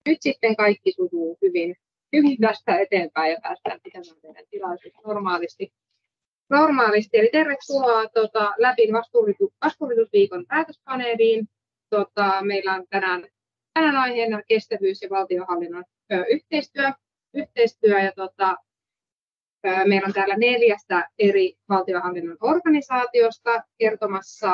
Nyt sitten kaikki sujuu hyvin tästä eteenpäin ja päästään pitämään meidän tilaisuus normaalisti. Eli tervetuloa Läpin vastuullisuusviikon päätöspaneeliin. Meillä on tänään aiheena kestävyys ja valtionhallinnon yhteistyö ja meillä on täällä 4 eri valtionhallinnon organisaatiosta kertomassa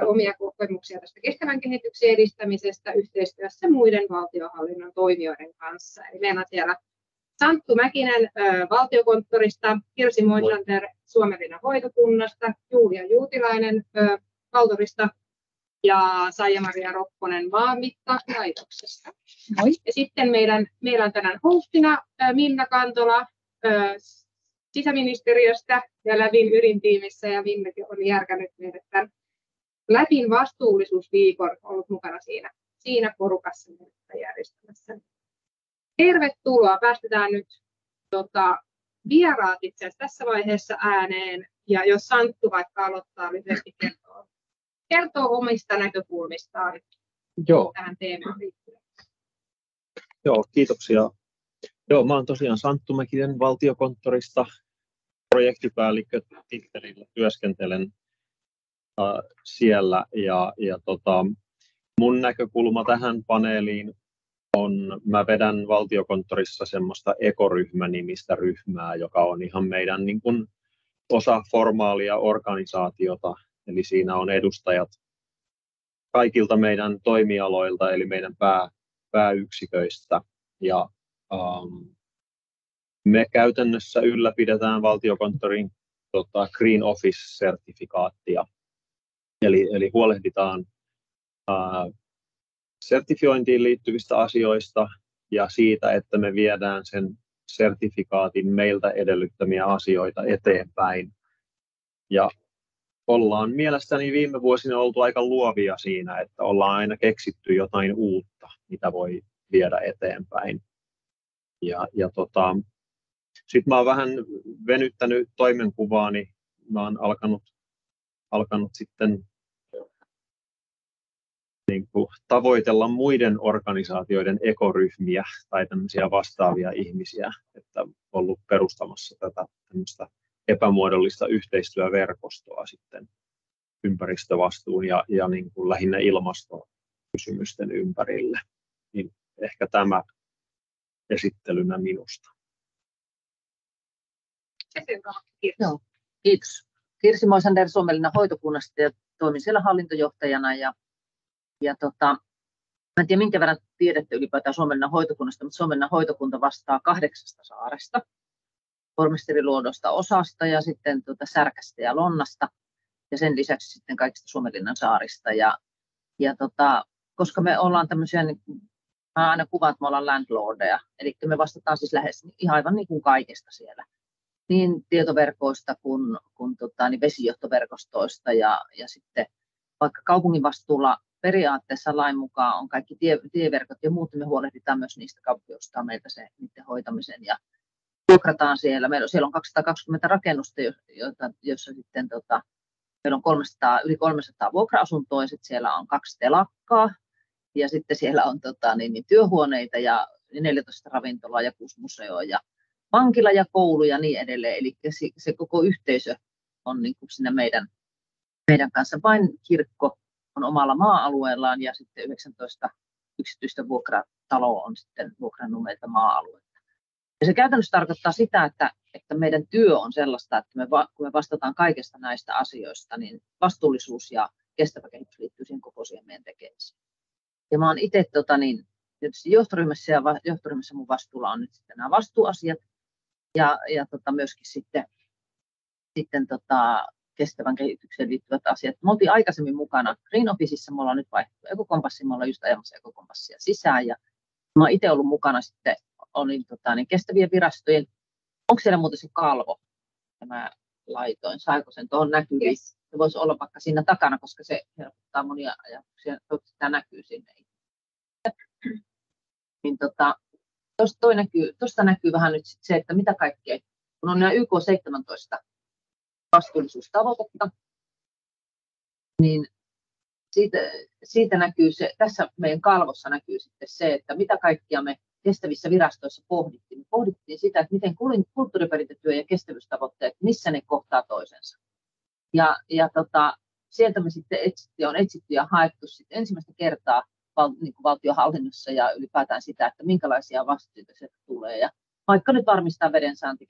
omia kokemuksia tästä kestävän kehityksen edistämisestä yhteistyössä muiden valtionhallinnon toimijoiden kanssa. Eli meillä on siellä Santtu Mäkinen Valtiokonttorista, Kirsi Moisander Suomenlinnan hoitokunnasta, Julia Juutilainen Valtorista ja Saija-Maria Ropponen Maanmittalaitoksesta. Moi. Ja sitten meillä on tänään hostina Minna Kantola sisäministeriöstä ja Läpin ydintiimissä, ja Minnakin on järkännyt meidät tämän Läpin vastuullisuusviikon, ollut mukana siinä porukassa järjestämässä. Tervetuloa, päästetään nyt vieraat itse asiassa tässä vaiheessa ääneen, ja jos Santtu vaikka aloittaa lyhyesti kertoo omista näkökulmistaan tähän teemaan liittyen. Joo, kiitoksia. Joo, mä oon tosiaan Santtu Mäkinen Valtiokonttorista, projektipäällikkö tittelillä työskentelen siellä ja mun näkökulma tähän paneeliin on, mä vedän Valtiokonttorissa semmoista ekoryhmä-nimistä ryhmää, joka on ihan meidän niin kuin osa formaalia organisaatiota, eli siinä on edustajat kaikilta meidän toimialoilta, eli meidän pääyksiköistä, ja me käytännössä ylläpidetään Valtiokonttorin Green Office-sertifikaattia, eli huolehditaan sertifiointiin liittyvistä asioista ja siitä, että me viedään sen sertifikaatin meiltä edellyttämiä asioita eteenpäin. Ja ollaan mielestäni viime vuosina oltu aika luovia siinä, että ollaan aina keksitty jotain uutta, mitä voi viedä eteenpäin. Sitten mä oon vähän venyttänyt toimenkuvaani. Mä oon alkanut sitten niin kuin tavoitella muiden organisaatioiden ekoryhmiä tai tämmöisiä vastaavia ihmisiä, että ollut perustamassa tätä tämmöistä epämuodollista yhteistyöverkostoa sitten ympäristövastuun ja niin kuin lähinnä ilmastokysymysten ympärille. Niin ehkä tämä esittelynä minusta. Joo, kiitos. Kirsi Moisander Suomenlinnan hoitokunnasta ja toimin siellä hallintojohtajana. Mä en tiedä, minkä verran tiedätte ylipäätään Suomenlinnan hoitokunnasta, mutta Suomenlinnan hoitokunta vastaa 8 saaresta, Pormestariluodosta osasta ja sitten Särkästä ja Lonnasta ja sen lisäksi sitten kaikista Suomenlinnan saarista. Koska me ollaan tämmöisiä, niin mä aina kuvaan, että me ollaan landlordeja, eli me vastataan siis lähes aivan niin kuin kaikesta siellä. Niin tietoverkoista kuin niin vesijohtoverkostoista ja sitten vaikka kaupungin vastuulla periaatteessa lain mukaan on kaikki tieverkot ja muut, me huolehditaan myös niistä, kaupunki ostaa meiltä niiden hoitamisen ja vuokrataan siellä. Siellä on 220 rakennusta, joissa sitten meillä on yli 300 vuokra-asuntoa ja sitten siellä on 2 telakkaa ja sitten siellä on työhuoneita ja 14 ravintolaa ja 6 museoa ja vankila ja koulu ja niin edelleen, eli se koko yhteisö on niin kuin siinä meidän kanssa. Vain kirkko on omalla maa-alueellaan ja sitten 19 yksityistä vuokrataloa on sitten vuokrannut maa-alueelta. Ja se käytännössä tarkoittaa sitä, että meidän työ on sellaista, että kun me vastataan kaikesta näistä asioista, niin vastuullisuus ja kestävä kehitys liittyy siihen koko siihen meidän tekemiseen. Ja mä oon itse tietysti johtoryhmässä ja johtoryhmässä mun vastuulla on nyt sitten nämä vastuuasiat ja myöskin sitten kestävän kehitykseen liittyvät asiat. Me oltiin aikaisemmin mukana Green Officeissa, me ollaan nyt vaihdettu Ekokompassia, me ollaan just ajamassa Ekokompassia sisään ja mä oon itse ollut mukana sitten, olin kestävien virastojen, onko siellä muuten se kalvo, mä laitoin, saiko sen tuohon näkyviin, yes. Se voisi olla vaikka siinä takana, koska se helpottaa monia ajatuksia, toivottavasti tämä näkyy sinne. Niin tuosta näkyy vähän nyt se, että mitä kaikkea, kun on nämä YK 17 vastuullisuustavoitetta, niin siitä näkyy se, tässä meidän kalvossa näkyy sitten se, että mitä kaikkia me kestävissä virastoissa pohdittiin. Me pohdittiin sitä, että miten kulttuuriperintötyö ja kestävyystavoitteet, missä ne kohtaa toisensa. Sieltä me sitten on etsitty ja haettu sitten ensimmäistä kertaa valtionhallinnossa ja ylipäätään sitä, että minkälaisia vastuita se tulee. Ja vaikka nyt varmistaa vedensaanti,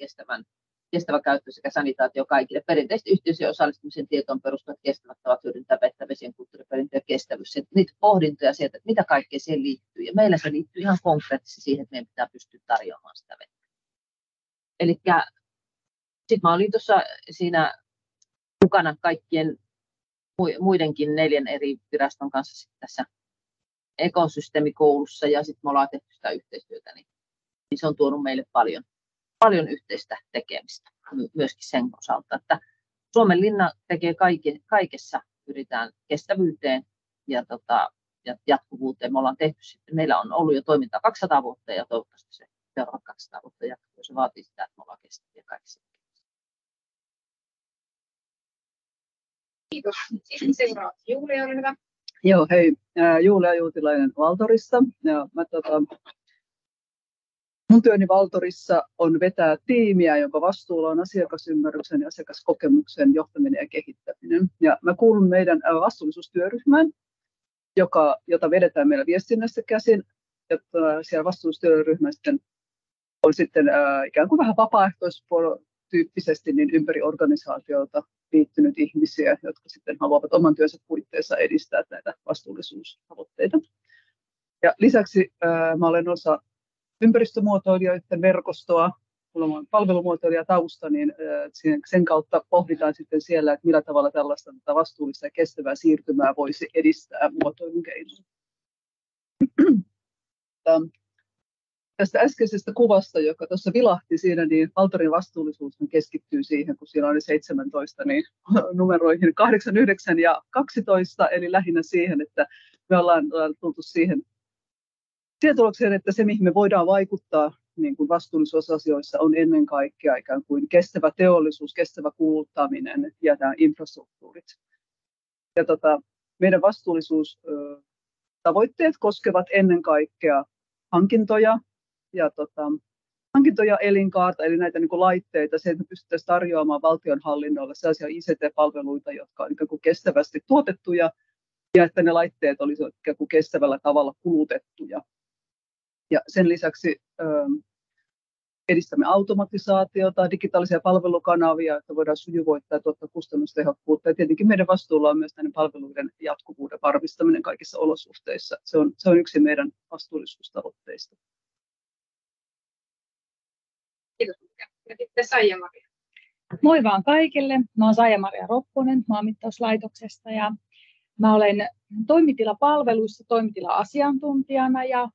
kestävä käyttö sekä sanitaatio kaikille. Perinteisesti yhteisöjen osallistumisen tietoon perustuvat kestävät tavat hyödyntää vettä, vesien kulttuuriperintö ja kestävyys. Niitä pohdintoja sieltä, että mitä kaikkea siihen liittyy. Ja meillä se liittyy ihan konkreettisesti siihen, että meidän pitää pystyä tarjoamaan sitä vettä. Eli sitten mä olin tuossa siinä mukana kaikkien muidenkin 4 eri viraston kanssa tässä ekosysteemikoulussa ja sitten me ollaan tehty sitä yhteistyötä, niin se on tuonut meille paljon yhteistä tekemistä myöskin sen osalta, että Suomen linna tekee kaikessa, pyritään kestävyyteen ja jatkuvuuteen. Me ollaan tehty sitten, meillä on ollut jo toimintaa 200 vuotta ja toivottavasti se seuraavat 200 vuotta jatkuu. Se vaatii sitä, että me ollaan kestäviä kaikissa. Kiitos. Sitten seuraavaksi Julia, ole hyvä. Joo, hei. Julia Juutilainen Valtorissa. Ja mun työni Valtorissa on vetää tiimiä, jonka vastuulla on asiakasymmärryksen ja asiakaskokemuksen johtaminen ja kehittäminen. Ja mä kuulun meidän vastuullisuustyöryhmään, jota vedetään meillä viestinnässä käsin. Ja siellä vastuullisuustyöryhmässä on sitten ikään kuin vähän vapaaehtoistyyppisesti niin ympäri organisaatiota liittynyt ihmisiä, jotka sitten haluavat oman työnsä puitteissa edistää näitä vastuullisuustavoitteita. Ja lisäksi mä olen osa ympäristömuotoilijoiden verkostoa, mulla on palvelumuotoilija tausta, niin sen kautta pohditaan sitten siellä, että millä tavalla tällaista vastuullista ja kestävää siirtymää voisi edistää muotoilun keinoin. Tästä äskeisestä kuvasta, joka tuossa vilahti siinä, niin Valtorin vastuullisuus keskittyy siihen, kun siinä oli 17, niin numeroihin 8, 9 ja 12, eli lähinnä siihen, että me ollaan tultu siihen tulokseen, että se, mihin me voidaan vaikuttaa niin kuin vastuullisuusasioissa, on ennen kaikkea ikään kuin kestävä teollisuus, kestävä kuluttaminen ja nämä infrastruktuurit. Ja meidän vastuullisuustavoitteet koskevat ennen kaikkea hankintoja ja elinkaarta, eli näitä niin kuin laitteita, se, että me pystyttäisiin tarjoamaan valtionhallinnolle sellaisia ICT-palveluita, jotka on ikään kuin kestävästi tuotettuja, ja että ne laitteet olisivat ikään kuin kestävällä tavalla kulutettuja. Ja sen lisäksi edistämme automatisaatiota, digitaalisia palvelukanavia, että voidaan sujuvoittaa ja tuottaa kustannustehokkuutta. Ja tietenkin meidän vastuulla on myös näiden palveluiden jatkuvuuden varmistaminen kaikissa olosuhteissa. Se on yksi meidän vastuullisuustavoitteista. Kiitos. Ja sitten Saija-Maria. Moi vaan kaikille. Mä oon Saija-Maria Ropponen Maanmittauslaitoksesta ja mä olen toimitilapalveluissa toimitila-asiantuntijana ja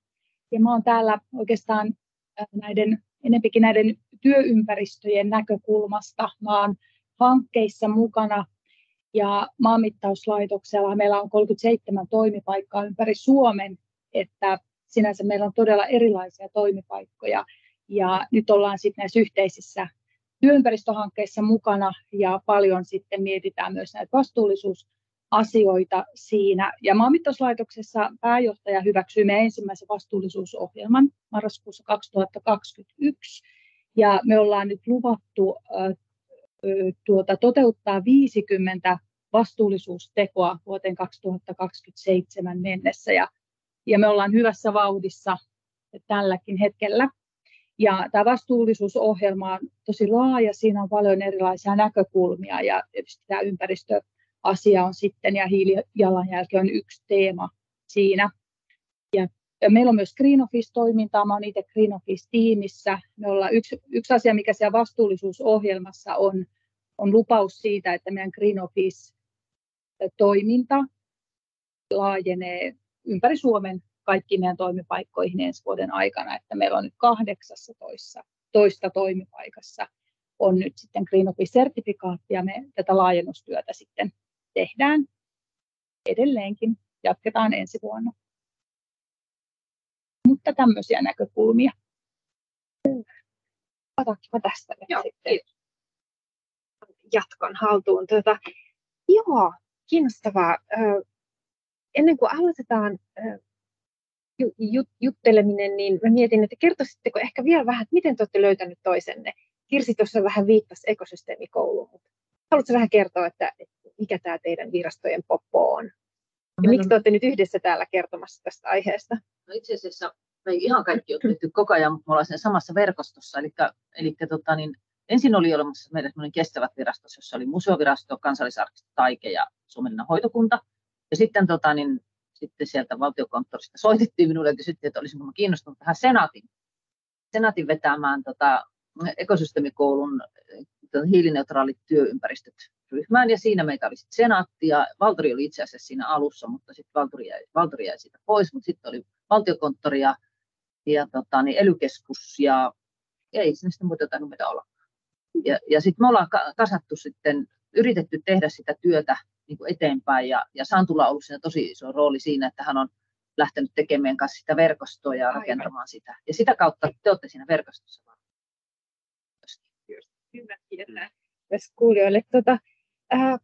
mä oon täällä oikeastaan enempikin näiden työympäristöjen näkökulmasta. Mä oon hankkeissa mukana ja Maanmittauslaitoksella meillä on 37 toimipaikkaa ympäri Suomen, että sinänsä meillä on todella erilaisia toimipaikkoja. Ja nyt ollaan sitten näissä yhteisissä työympäristöhankkeissa mukana ja paljon sitten mietitään myös näitä vastuullisuusasioita siinä. Ja Maanmittauslaitoksessa pääjohtaja hyväksyi meidän ensimmäisen vastuullisuusohjelman marraskuussa 2021. Ja me ollaan nyt luvattu toteuttaa 50 vastuullisuustekoa vuoteen 2027 mennessä. Ja me ollaan hyvässä vauhdissa tälläkin hetkellä. Ja tämä vastuullisuusohjelma on tosi laaja, siinä on paljon erilaisia näkökulmia ja tietysti tämä ympäristöasia on sitten ja hiilijalanjälki on yksi teema siinä. Ja meillä on myös Green Office-toimintaa, mä olen itse Green Office-tiimissä. Me ollaan yksi asia, mikä siellä vastuullisuusohjelmassa on lupaus siitä, että meidän Green Office-toiminta laajenee ympäri Suomen kaikkiin meidän toimipaikkoihin ensi vuoden aikana, että meillä on nyt 18 toimipaikassa on nyt sitten Green Office-sertifikaatti ja me tätä laajennustyötä sitten tehdään edelleenkin, jatketaan ensi vuonna. Mutta tämmöisiä näkökulmia. Otatko tästä nyt Joo, sitten jatkon haltuun? Joo, kiinnostavaa. ennen kuin aloitetaan jutteleminen, niin mä mietin, että kertoisitteko ehkä vielä vähän, että miten te olette löytänyt toisenne. Kirsi tuossa vähän viittasi ekosysteemikouluun, mutta haluatko vähän kertoa, että mikä tämä teidän virastojen poppo on? Ja miksi te olette nyt yhdessä täällä kertomassa tästä aiheesta? No itse asiassa me ei ihan kaikki ole tehty koko ajan, mutta me ollaan siinä samassa verkostossa. Eli ensin oli olemassa meidän kestävät virastot, jossa oli museovirasto, kansallisarkisto, taike ja Suomenlinnan hoitokunta. Ja sitten, sitten sieltä valtiokonttorista soitettiin minulle ja kysyttiin, että olisinko kiinnostunut tähän senaatin vetämään ekosysteemikoulun hiilineutraalit työympäristöt ryhmään, ja siinä meitä oli sitten senaatti, ja Valtori oli itse asiassa siinä alussa, mutta sitten Valtori jäi siitä pois, mutta sitten oli valtiokonttori ja ELY-keskus, ja ei sinne sitten muuta tainnut meitä olla. Ja sitten me ollaan kasattu sitten, yritetty tehdä sitä työtä niin kuin eteenpäin, ja Santulla on ollut siinä tosi iso rooli siinä, että hän on lähtenyt tekemään kanssa sitä verkostoa ja rakentamaan sitä. Ja sitä kautta te olette siinä verkostossa. Hyvä tietää myös kuulijoille.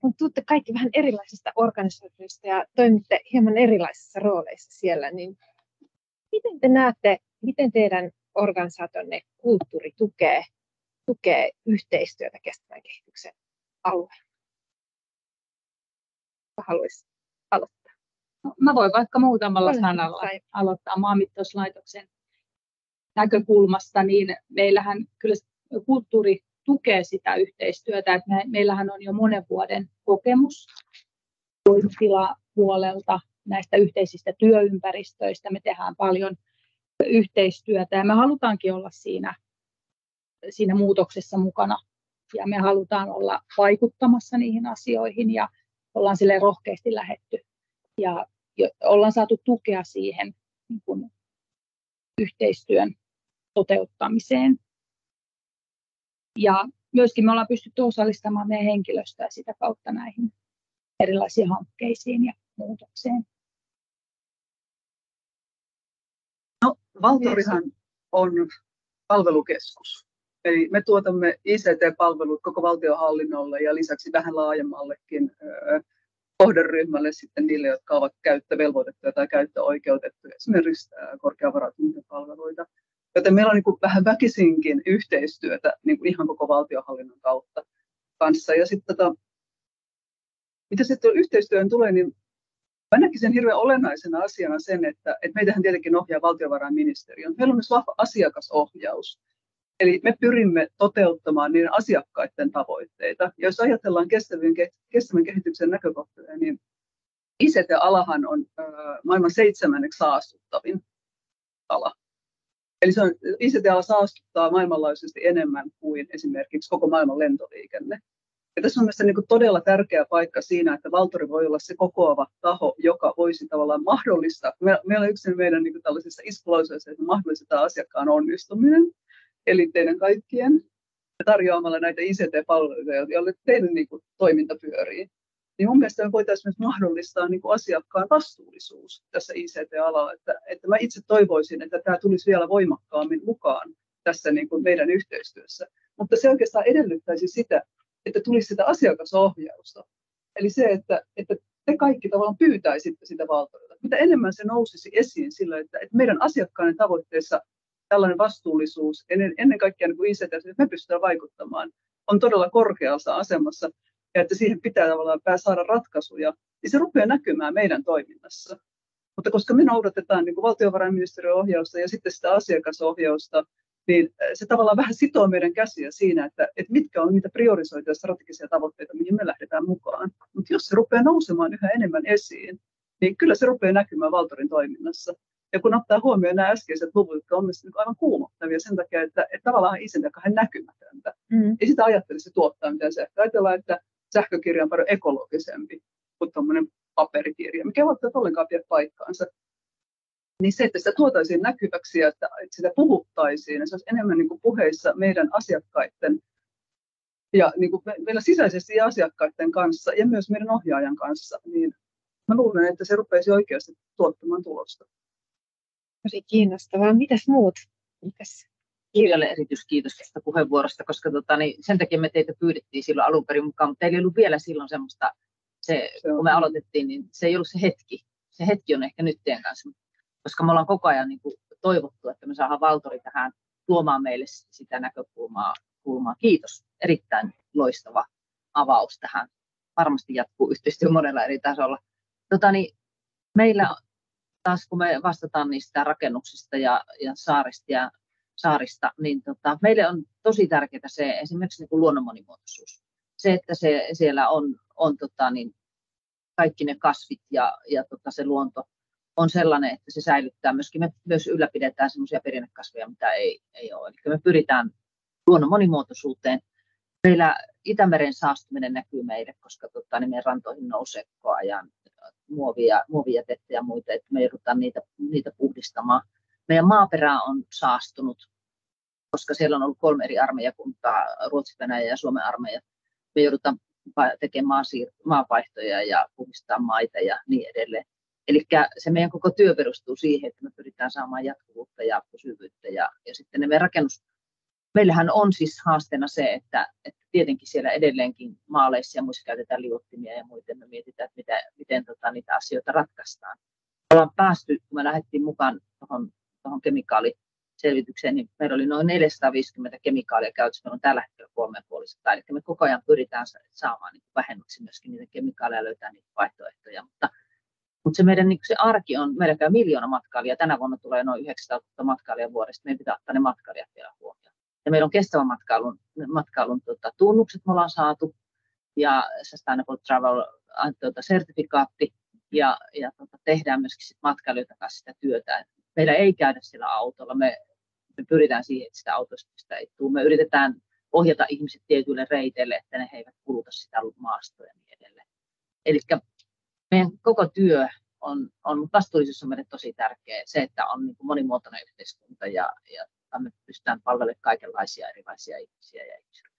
Kun tuutte kaikki vähän erilaisista organisaatioista ja toimitte hieman erilaisissa rooleissa siellä, niin miten te näette, miten teidän organisaationne kulttuuri tukee yhteistyötä kestävän kehityksen alueella? Haluaisin aloittaa. No, mä voin vaikka muutamalla sanalla aloittaa Maanmittauslaitoksen näkökulmasta, niin meillähän kyllä kulttuuri tukee sitä yhteistyötä, että meillähän on jo monen vuoden kokemus toimitilapuolelta näistä yhteisistä työympäristöistä. Me tehdään paljon yhteistyötä ja me halutaankin olla siinä muutoksessa mukana ja me halutaan olla vaikuttamassa niihin asioihin ja ollaan sille rohkeasti lähdetty ja ollaan saatu tukea siihen niin kuin yhteistyön toteuttamiseen. Ja myöskin me ollaan pystytty osallistamaan meidän henkilöstöä sitä kautta näihin erilaisiin hankkeisiin ja muutokseen. No, Valtorihan on palvelukeskus. Eli me tuotamme ICT-palvelut koko valtionhallinnolle ja lisäksi vähän laajemmallekin kohderyhmälle sitten niille, jotka ovat käyttövelvoitettuja tai käyttöoikeutettuja, esimerkiksi korkeavarautumisen palveluita. Joten meillä on niin kuin vähän väkisinkin yhteistyötä niin kuin ihan koko valtionhallinnon kanssa. Ja sitten mitä sitten yhteistyöhön tulee, niin mä näkisin hirveän olennaisena asiana sen, että meitähän tietenkin ohjaa valtiovarainministeriö. Meillä on myös vahva asiakasohjaus. Eli me pyrimme toteuttamaan niiden asiakkaiden tavoitteita. Ja jos ajatellaan kestävän kehityksen näkökohtia, niin ICT-alahan on maailman 7. saastuttavin ala. Eli ICT-ala saastuttaa maailmanlaajuisesti enemmän kuin esimerkiksi koko maailman lentoliikenne. Ja tässä on mielestäni niin todella tärkeä paikka siinä, että Valtori voi olla se kokoava taho, joka voisi tavallaan mahdollistaa. Meillä on yksi meidän niin tällaisissa iskulauseissa, että mahdollistetaan asiakkaan onnistuminen, eli teidän kaikkien tarjoamalla näitä ICT-palveluita, joille teidän niin kuin toiminta pyörii. Niin mun mielestä me voitaisiin myös mahdollistaa niin kuin asiakkaan vastuullisuus tässä ICT-alalla. Että mä itse toivoisin, että tämä tulisi vielä voimakkaammin mukaan tässä niin kuin meidän yhteistyössä. Mutta se oikeastaan edellyttäisi sitä, että tulisi sitä asiakasohjausta. Eli se, että te kaikki tavallaan pyytäisitte sitä Valtorilta. Mitä enemmän se nousisi esiin sillä, että meidän asiakkaiden tavoitteissa tällainen vastuullisuus, ennen kaikkea niin kuin ICT, että me pystytään vaikuttamaan, on todella korkeassa asemassa. Ja että siihen pitää tavallaan saada ratkaisuja, niin se rupeaa näkymään meidän toiminnassa. Mutta koska me noudatetaan niin kuin valtiovarainministeriön ohjausta ja sitten sitä asiakasohjausta, niin se tavallaan vähän sitoo meidän käsiä siinä, että mitkä on niitä priorisoituja strategisia tavoitteita, mihin me lähdetään mukaan. Mutta jos se rupeaa nousemaan yhä enemmän esiin, niin kyllä se rupeaa näkymään Valtorin toiminnassa. Ja kun ottaa huomioon nämä äskeiset luvut, jotka on mielestäni aivan kuumottavia sen takia, että tavallaan ICT on vähän näkymätöntä. Ei sitä ajattelisi tuottaa mitään sähköä. Ajatellaan, että sähkökirja on paljon ekologisempi kuin tuommoinen paperikirja, mikä ei välttämättä ollenkaan pidä paikkaansa. Niin se, että sitä tuotaisiin näkyväksi ja että sitä puhuttaisiin, ja se olisi enemmän niin kuin puheissa meidän asiakkaiden ja niin kuin meillä sisäisesti asiakkaiden kanssa ja myös meidän ohjaajan kanssa, niin mä luulen, että se rupeaisi oikeasti tuottamaan tulosta. Tosi kiinnostavaa. Mitäs muut? Kirjalle erityiskiitos tästä puheenvuorosta, koska sen takia me teitä pyydettiin silloin alun perin mukaan, mutta teillä ei ollut vielä silloin semmoista, kun me aloitettiin, niin se ei ollut se hetki. se hetki on ehkä nyt teidän kanssa, koska me ollaan koko ajan niin kuin toivottu, että me saadaan Valtori tähän tuomaan meille sitä näkökulmaa. Kiitos, erittäin loistava avaus tähän. Varmasti jatkuu yhteistyö monella eri tasolla. Meillä taas kun me vastataan niistä rakennuksista ja saarista, niin meille on tosi tärkeää se esimerkiksi niin kuin luonnon monimuotoisuus. Se, että siellä on kaikki ne kasvit ja se luonto on sellainen, että se säilyttää myöskin. Me myös ylläpidetään sellaisia perinnekasveja, mitä ei ole. Eli me pyritään luonnon monimuotoisuuteen. Meillä Itämeren saastuminen näkyy meille, koska meidän rantoihin nousee koko ajan muovijätettä ja muita, että me joudutaan niitä puhdistamaan. Meidän maaperä on saastunut, koska siellä on ollut 3 eri armeijakuntaa, Ruotsi, Venäjä ja Suomen armeija. Me joudutaan tekemään maavaihtoja ja puhdistaa maita ja niin edelleen. Eli se meidän koko työ perustuu siihen, että me pyritään saamaan jatkuvuutta ja pysyvyyttä. Ja sitten ne meidän meillähän on siis haasteena se, että tietenkin siellä edelleenkin maaleissa ja muissa käytetään liuottimia ja muuten. Me mietitään, että miten niitä asioita ratkaistaan. Ollaan päästy, kun me lähdettiin mukaan tuohon kemikaaliselvitykseen, niin meillä oli noin 450 kemikaalia käytössä. Meillä on tällä hetkellä 350. Eli me koko ajan pyritään saamaan vähemmäksi myöskin niitä kemikaaleja ja löytää niitä vaihtoehtoja. Mutta se meidän se arki on, meillä käy 1 miljoona matkailijaa. Tänä vuonna tulee noin 900 000 matkailijaa vuodesta. Meidän pitää ottaa ne matkailijat vielä huomioon. Ja meillä on kestävän matkailun tunnukset me ollaan saatu ja Sustainable Travel sertifikaatti ja tehdään myöskin sit matkailijoita kanssa sitä työtä. Meillä ei käydä sillä autolla, me pyritään siihen, että sitä autosta ei tule. Me yritetään ohjata ihmiset tietyille reiteille, että he eivät kuluta sitä maastoa ja niin edelleen. Eli meidän koko työ on vastuullisuus on meille tosi tärkeä. Se, että on niin kuin monimuotoinen yhteiskunta ja me pystytään palvelemaan kaikenlaisia erilaisia ihmisiä ja ihmisryhmiä.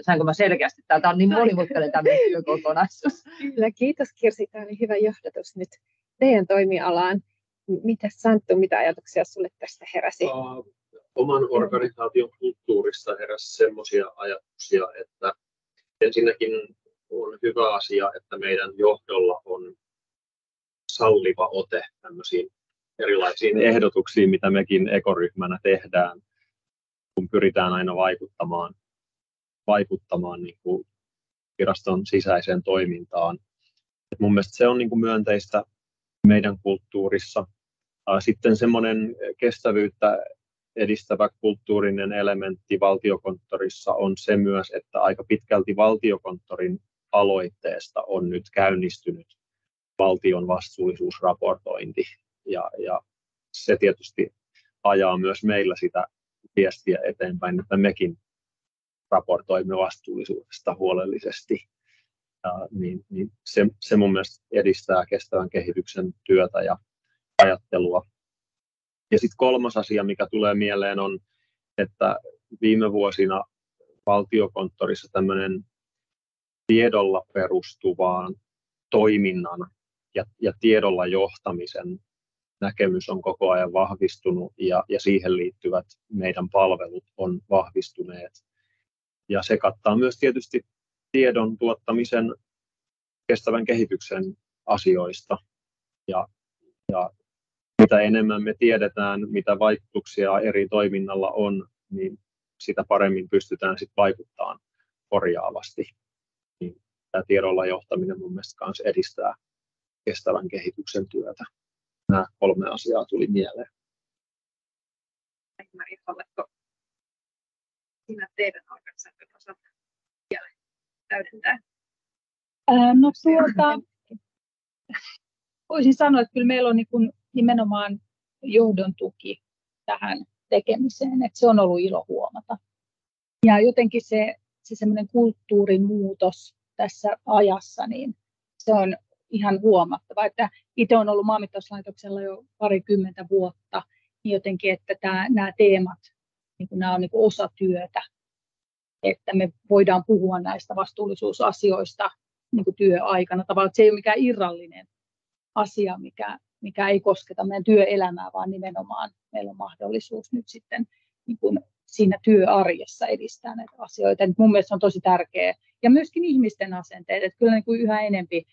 Saanko mä selkeästi? Tämä on niin monimutkainen tämä työkokonaisuus. Kyllä, kiitos Kirsi. Tämä oli hyvä johdatus nyt teidän toimialaan. Mitäs Santtu, mitä ajatuksia sulle tästä heräsi? Oman organisaation kulttuurista heräsi sellaisia ajatuksia, että ensinnäkin on hyvä asia, että meidän johdolla on salliva ote tämmöisiin erilaisiin ehdotuksiin, mitä mekin ekoryhmänä tehdään, kun pyritään aina vaikuttamaan niin kuin viraston sisäiseen toimintaan. Et mun mielestä se on niin kuin myönteistä meidän kulttuurissa. Sitten semmoinen kestävyyttä edistävä kulttuurinen elementti Valtiokonttorissa on se myös, että aika pitkälti Valtiokonttorin aloitteesta on nyt käynnistynyt valtion vastuullisuusraportointi. Ja se tietysti ajaa myös meillä sitä viestiä eteenpäin, että mekin raportoimme vastuullisuudesta huolellisesti. Niin se mun mielestä edistää kestävän kehityksen työtä ja ajattelua. Ja sitten 3. asia, mikä tulee mieleen, on, että viime vuosina Valtiokonttorissa tämmöinen tiedolla perustuvaan toiminnan ja tiedolla johtamisen näkemys on koko ajan vahvistunut ja siihen liittyvät meidän palvelut on vahvistuneet. Ja se kattaa myös tietysti tiedon tuottamisen kestävän kehityksen asioista. Ja mitä enemmän me tiedetään, mitä vaikutuksia eri toiminnalla on, niin sitä paremmin pystytään sitten vaikuttamaan korjaavasti. Niin tämä tiedolla johtaminen mun mielestä myös edistää kestävän kehityksen työtä. Nämä 3 asiaa tuli mieleen. Maria, haluatko sinä teidän organisaation osalta vielä täydentää? Voisin sanoa, että kyllä meillä on nimenomaan johdon tuki tähän tekemiseen, että se on ollut ilo huomata. Ja jotenkin se semmoinen kulttuurin muutos tässä ajassa, niin se on ihan huomattava, että itse olen ollut Maanmittauslaitoksella jo 20 vuotta, niin jotenkin, että nämä teemat, niin nämä on osa työtä, että me voidaan puhua näistä vastuullisuusasioista työaikana. Tavallaan se ei ole mikään irrallinen asia, mikä ei kosketa meidän työelämää, vaan nimenomaan meillä on mahdollisuus nyt sitten siinä työarjessa edistää näitä asioita. Et mun mielestä se on tosi tärkeää. Ja myöskin ihmisten asenteet, että kyllä yhä enempi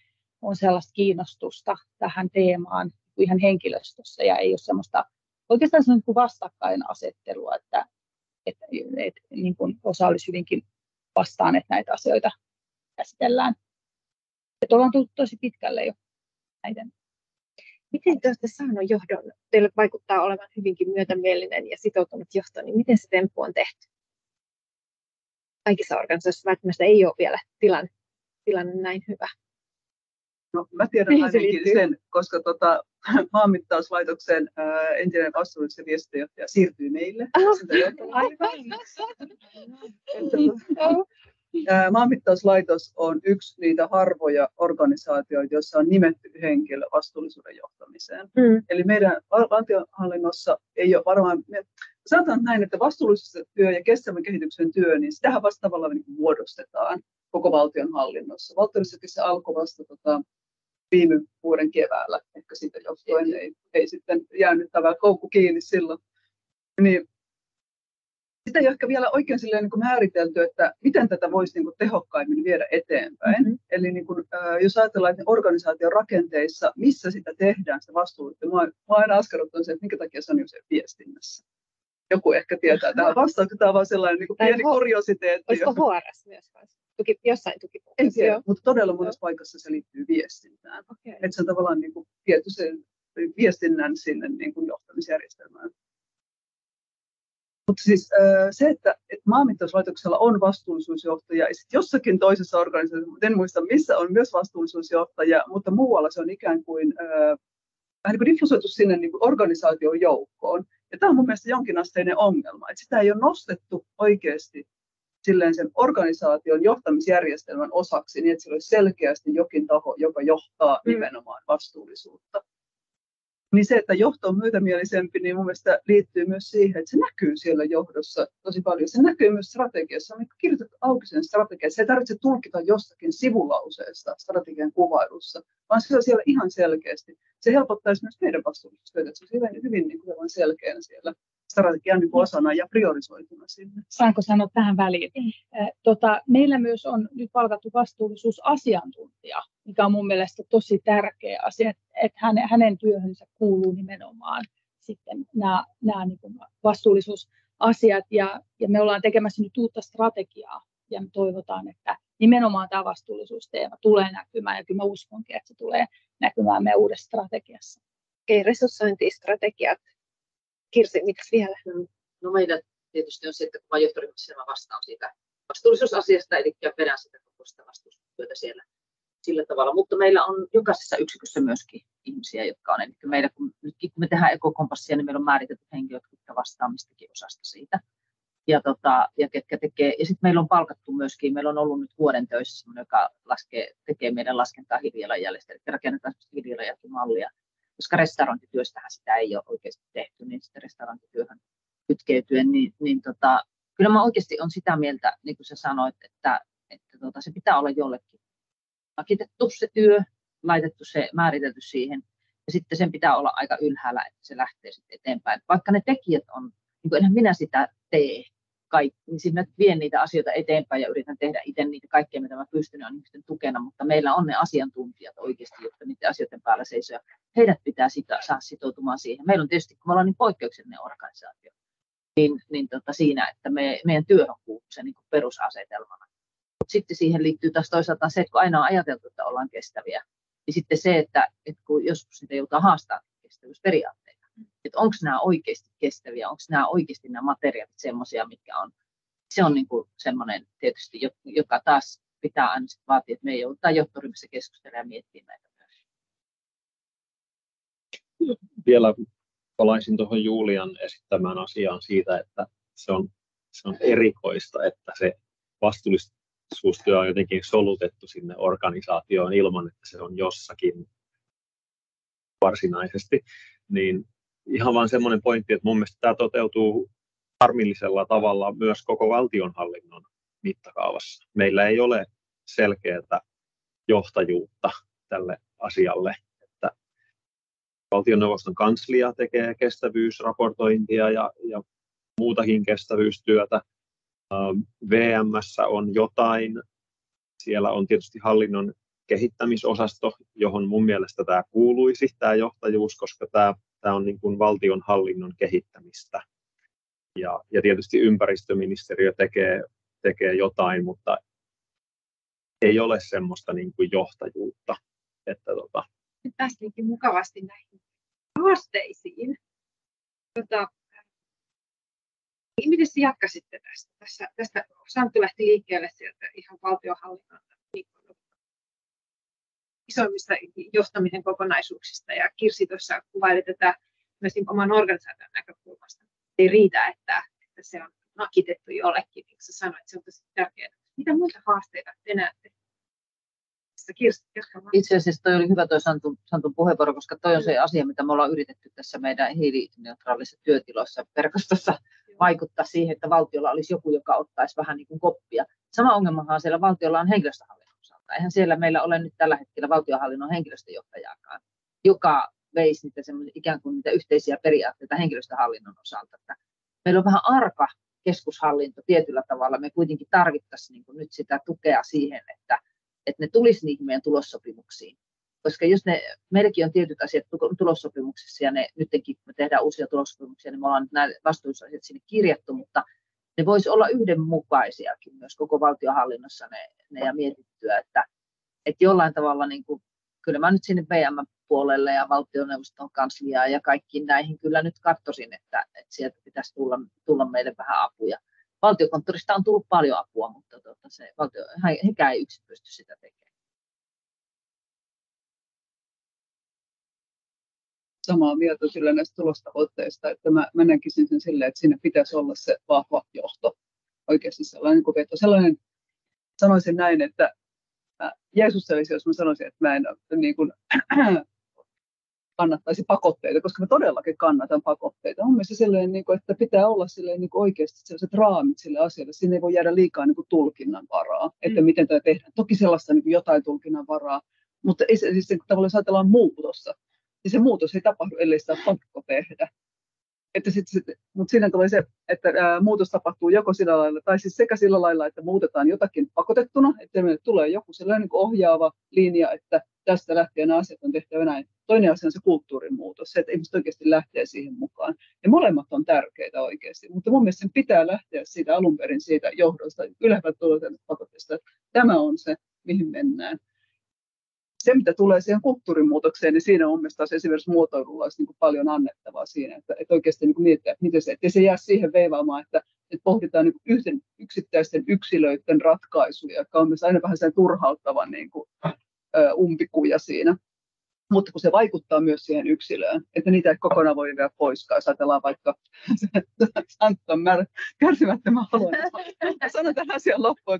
on sellaista kiinnostusta tähän teemaan ihan henkilöstössä ja ei ole semmoista oikeastaan sellaista vastakkainasettelua, että niin kuin osa olisi hyvinkin vastaan, että näitä asioita käsitellään. Että ollaan tullut tosi pitkälle jo näiden. Miten te olette saaneet johdon? Teille vaikuttaa olevan hyvinkin myötämielinen ja sitoutunut johto, niin miten se temppu on tehty? Kaikissa organisaatioissa välttämättä ei ole vielä tilanne näin hyvä. No, mä tiedän ainakin sen, koska Maanmittauslaitoksen entinen vastuullinen viestintäjohtaja siirtyi meille. Maanmittauslaitos on yksi niitä harvoja organisaatioita, joissa on nimetty henkilö vastuullisuuden johtamiseen. Eli meidän valtionhallinnossa ei ole varmaan, sanotaan näin, että vastuullisuustyö ja kestävän kehityksen työ, niin sitähän vasta tavallaan niin muodostetaan koko valtionhallinnossa. Valtionhallinnossakin se alkoi vasta viime vuoden keväällä, ehkä siitä johtuen ei sitten jäänyt tämä koukku kiinni silloin. Niin, sitä ei ole ehkä vielä oikein niin kuin määritelty, että miten tätä voisi niin kuin tehokkaimmin viedä eteenpäin. Eli niin kuin, jos ajatellaan, että organisaation rakenteissa, missä sitä tehdään, sitä vastuullisuutta, mä aina askarruttanut se, että minkä takia se on niin viestinnässä. Joku ehkä tietää tähän vastauksen, tämä on vaan sellainen niin kuin pieni kuriositeetti. Olisiko HRS myös jossain tukipuolella? En tiedä, mutta todella monessa paikassa se liittyy viestintään. Okay. Että se on tavallaan niin kuin viety sen viestinnän sinne niin kuin johtamisjärjestelmään. Mutta siis se, että Maanmittauslaitoksella on vastuullisuusjohtaja ja sitten jossakin toisessa organisaatiossa, en muista missä on myös vastuullisuusjohtaja, mutta muualla se on ikään kuin vähän niin kuin diffusoitu sinne niin kuin organisaation joukkoon. Ja tämä on mun mielestä jonkinasteinen ongelma, että sitä ei ole nostettu oikeasti silleen sen organisaation johtamisjärjestelmän osaksi niin, että siellä olisi selkeästi jokin taho, joka johtaa nimenomaan vastuullisuutta. Niin se, että johto on myötämielisempi, niin mun mielestä liittyy myös siihen, että se näkyy siellä johdossa tosi paljon. Se näkyy myös strategiassa. On kirjoitettu auki sen strategiassa. Se ei tarvitse tulkita jostakin sivulauseesta strategian kuvailussa, vaan se on siellä ihan selkeästi. Se helpottaisi myös meidän vastuullisuustyötä, että se on hyvin niin kuin selkeänä siellä strategian niin osana ja priorisoituna sinne. Saanko sanoa tähän väliin? Meillä myös on nyt palkattu vastuullisuusasiantuntija, mikä on mun mielestä tosi tärkeä asia, että hänen työhönsä kuuluu nimenomaan sitten nämä niin kuin vastuullisuusasiat. Ja me ollaan tekemässä nyt uutta strategiaa ja me toivotaan, että nimenomaan tämä vastuullisuusteema tulee näkymään ja kyllä mä uskonkin, että se tulee näkymään meidän uudessa strategiassa. Okei, resurssointistrategiat. Kirsi, mitäs vielä? No meidän tietysti on se, että kun johtoryhmässä mä vastaan siitä vastuullisuusasiasta, eli vedän sitä koko sitä vastuullisuustyötä siellä sillä tavalla. Mutta meillä on jokaisessa yksikössä myöskin ihmisiä, jotka on, eli meillä, kun me tehdään ekokompassia, niin meillä on määritelty henkilöt, jotka vastaa mistäkin osasta siitä. Ja ketkä tekee, ja sitten meillä on palkattu myöskin, meillä on ollut nyt vuoden töissä, joka tekee meidän laskentaa hiilijalanjäljestä, eli rakennetaan hiilijalanjälkimallia. Koska restaurointityöstähän sitä ei ole oikeasti tehty, niin sitten restaurointityöhön kytkeytyen, kyllä mä oikeasti olen sitä mieltä, niin kuin sä sanoit, että se pitää olla jollekin hakitettu se työ, laitettu se, määritelty siihen, ja sitten sen pitää olla aika ylhäällä, että se lähtee sitten eteenpäin. Vaikka ne tekijät on, niin kuin enhän minä sitä tee, niin sitten vien niitä asioita eteenpäin ja yritän tehdä itse niitä kaikkea, mitä mä pystyn, on ihmisten tukena, mutta meillä on ne asiantuntijat oikeasti, jotka niiden asioiden päällä seisoo, ja heidät pitää saada sitoutumaan siihen. Meillä on tietysti, kun me ollaan niin poikkeuksellinen organisaatio, siinä, että meidän työhön kuuluu se niin kuin perusasetelmana. Mutta sitten siihen liittyy taas toisaalta se, että kun aina on ajateltu, että ollaan kestäviä, niin sitten se, että kun joskus niitä joutuu haastamaan kestävyysperiaatteita, että onko nämä oikeasti kestäviä, onko nämä oikeasti nämä materiaalit semmoisia, mitkä on. Se on niin kuin semmoinen tietysti, joka taas pitää aina vaatia, että me joudutaan johtoryhmässä keskustelemaan ja miettimään näitä myös. Vielä palaisin tuohon Julian esittämään asiaan siitä, että se on erikoista, että se vastuullisuustyö on jotenkin solutettu sinne organisaatioon ilman, että se on jossakin varsinaisesti. Niin ihan vain semmoinen pointti, että mun mielestä tämä toteutuu harmillisella tavalla myös koko valtionhallinnon mittakaavassa. Meillä ei ole selkeää johtajuutta tälle asialle. Että valtioneuvoston kanslia tekee kestävyysraportointia ja muutakin kestävyystyötä. VM:ssä on jotain. Siellä on tietysti hallinnon kehittämisosasto, johon mun mielestä tämä kuuluisi, tämä johtajuus, koska tämä on niin kuin valtionhallinnon kehittämistä. Ja tietysti ympäristöministeriö tekee jotain, mutta ei ole semmoista niin kuin johtajuutta. Että Nyt päästiinkin mukavasti näihin haasteisiin. Miten jatkasitte tästä? Tästä Santtu lähti liikkeelle sieltä ihan valtionhallinnon isoimmista johtamisen kokonaisuuksista, ja Kirsi tuossa kuvaili tätä myös oman organisaation näkökulmasta. Ei riitä, että se on nakitettu jollekin, niin kuin sä sanoit, se on tosi tärkeää. Mitä muita haasteita te näette? Kirsi, itse asiassa toi oli hyvä toi Santun puheenvuoro, koska toi on se asia, mitä me ollaan yritetty tässä meidän hiilineutraalisessa työtiloissa verkostossa vaikuttaa siihen, että valtiolla olisi joku, joka ottaisi vähän niin kuin koppia. Sama ongelmahan siellä valtiolla on henkilöstöhallinnon osalta. Eihän siellä meillä ole nyt tällä hetkellä valtionhallinnon henkilöstöjohtajaakaan, joka veisi niitä ikään kuin niitä yhteisiä periaatteita henkilöstöhallinnon osalta. Että meillä on vähän arka keskushallinto tietyllä tavalla. Me kuitenkin tarvittaisiin niin kuin nyt sitä tukea siihen, että ne tulisi niihin meidän tulossopimuksiin. Koska jos meilläkin on tietyt asiat tulossopimuksissa ja nytkin me tehdään uusia tulossopimuksia, niin me ollaan nämä vastuullisuusasiat sinne kirjattu, mutta ne voisi olla yhdenmukaisiakin myös koko valtionhallinnossa ne ja mietittyä, että jollain tavalla, niin kuin, kyllä mä nyt sinne VM-puolelle ja valtioneuvoston kansliaan ja kaikkiin näihin kyllä nyt katsoisin, että sieltä pitäisi tulla meille vähän apuja. Valtiokonttorista on tullut paljon apua, mutta hekään ei yksin pysty sitä tekemään. Samaa mieltä kyllä näistä tulostavoitteista, että mä näkisin sen silleen, että siinä pitäisi olla se vahva johto. Oikeasti sellainen veto. Sellainen, sanoisin näin, että Jeesus olisi, jos mä sanoisin, että mä en niin kuin, kannattaisi pakotteita, koska mä todellakin kannatan pakotteita. On mielestäni sellainen, että pitää olla oikeasti sellaiset raamit sille asialle. Siinä ei voi jäädä liikaa tulkinnan varaa, että miten tämä tehdään. Toki sellaista jotain tulkinnan varaa, mutta ei se, siis tavallaan jos ajatellaan muutossa, niin se muutos ei tapahdu, ellei sitä pakko tehdä. Mutta siinä tulee se, että muutos tapahtuu joko sillä lailla, tai siis sekä sillä lailla, että muutetaan jotakin pakotettuna, että meille tulee joku sellainen ohjaava linja, että tästä lähtien asiat on tehtävä näin. Toinen asia on se kulttuurin muutos, se, että ihmiset oikeasti lähtee siihen mukaan. Ja molemmat on tärkeitä oikeasti, mutta mun mielestä sen pitää lähteä siitä alun perin siitä johdosta, ylhäältä tulevasta pakotteesta, että tämä on se, mihin mennään. Se, mitä tulee siihen kulttuurimuutokseen, niin siinä on mun mielestä esimerkiksi muotoilulla olisi paljon annettavaa siinä, että oikeasti miettiä, että miten se, ettei se jää siihen veivaamaan, että pohditaan yksittäisten yksilöiden ratkaisuja, jotka on myös aina vähän sen turhauttavan umpikuja siinä. Mutta kun se vaikuttaa myös siihen yksilöön, että niitä ei kokonaan voi vielä poiskaan. Jos ajatellaan vaikka Santtu on kärsimättä, mä haluan. Sanon tämän asian loppuun.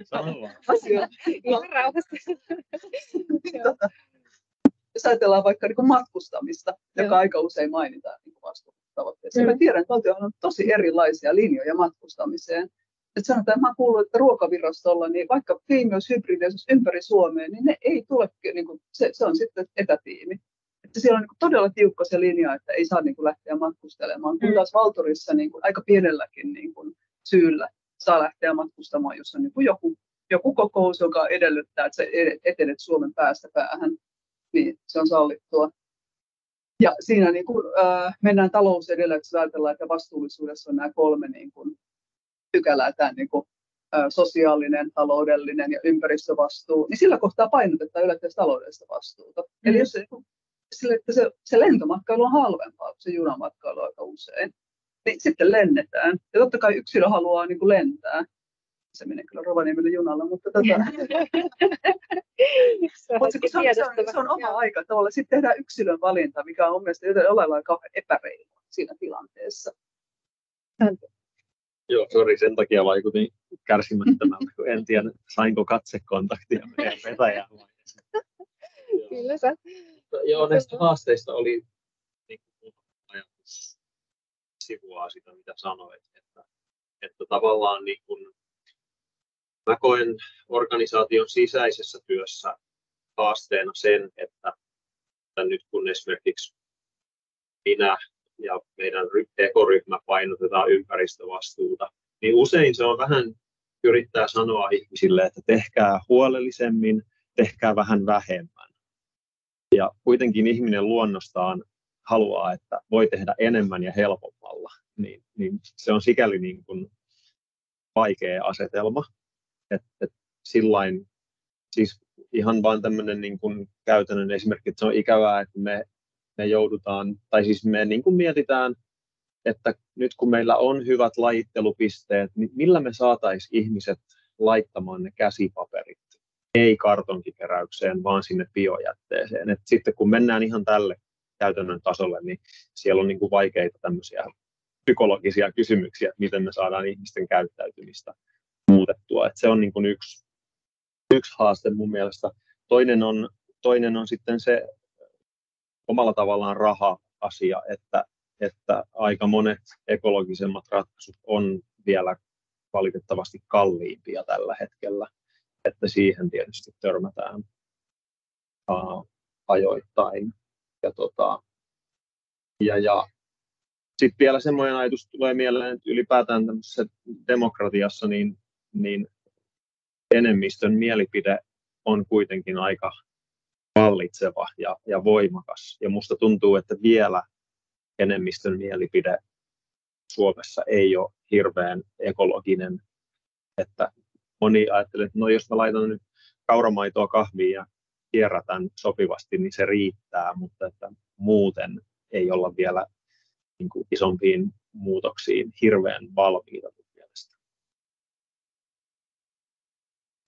Jos ajatellaan vaikka matkustamista, joka aika usein mainitaan vastuutavoitteessa. Mä tiedän, että valtiolla on tosi erilaisia linjoja matkustamiseen. Että sanotaan, että mä kuullut, että ruokavirastolla, niin vaikka tiimi olisi hybridissä ympäri Suomea, niin ne ei tule, se on sitten etätiimi. Että siellä on todella tiukka se linja, että ei saa lähteä matkustelemaan. Kun taas Valtorissa aika pienelläkin syyllä saa lähteä matkustamaan, jos on joku kokous, joka edellyttää, että sä etenet Suomen päästä päähän, niin se on sallittua. Ja siinä mennään talous edellä, että ajatellaan, että vastuullisuudessa on nämä 3 pykälää, tämä sosiaalinen, taloudellinen ja ympäristövastuu, niin sillä kohtaa painotetaan yleensä taloudellista vastuuta. Eli jos että se lentomatkailu on halvempaa kuin se junamatkailu aika usein, niin sitten lennetään. Ja totta kai yksilö haluaa lentää. Se menee kyllä Rovaniemelle junalla, mutta se on oma aika tavalla. Sitten tehdään yksilön valinta, mikä on mielestäni jollain lailla kauhean epäreilua siinä tilanteessa. Joo, sori, sen takia vaikutin kärsimättömältä, kun en tiedä, sainko katsekontaktia meidän vetäjään. Kyllä sä. Joo, näistä haasteista oli ajatus sivua sitä, mitä sanoit, että tavallaan mä koen organisaation sisäisessä työssä haasteena sen, että nyt kun esimerkiksi minä ja meidän ekoryhmä painotetaan ympäristövastuuta, niin usein se on vähän yrittää sanoa ihmisille, että tehkää huolellisemmin, tehkää vähän vähemmän. Ja kuitenkin ihminen luonnostaan haluaa, että voi tehdä enemmän ja helpommalla, niin se on sikäli niin kuin vaikea asetelma, että sillain, siis ihan vain tämmöinen niin kuin käytännön esimerkki, että se on ikävää, että me joudutaan, tai siis me niin kuin mietitään, että nyt kun meillä on hyvät lajittelupisteet, niin millä me saataisiin ihmiset laittamaan ne käsipaperit, ei kartonkikeräykseen, vaan sinne biojätteeseen. Et sitten kun mennään ihan tälle käytännön tasolle, niin siellä on niin kuin vaikeita tämmöisiä psykologisia kysymyksiä, että miten me saadaan ihmisten käyttäytymistä muutettua. Et se on niin kuin yksi haaste mun mielestä. Toinen on sitten se omalla tavallaan raha-asia, että aika monet ekologisemmat ratkaisut on vielä valitettavasti kalliimpia tällä hetkellä, että siihen tietysti törmätään ajoittain. Ja sitten vielä semmoinen ajatus tulee mieleen, että ylipäätään tämmöisessä demokratiassa niin enemmistön mielipide on kuitenkin aika vallitseva ja voimakas. Ja musta tuntuu, että vielä enemmistön mielipide Suomessa ei ole hirveän ekologinen. Että moni ajattelee, että no jos mä laitan nyt kauramaitoa kahviin ja kierrätän sopivasti, niin se riittää, mutta että muuten ei olla vielä niin kuin isompiin muutoksiin hirveän valmiita mielestä.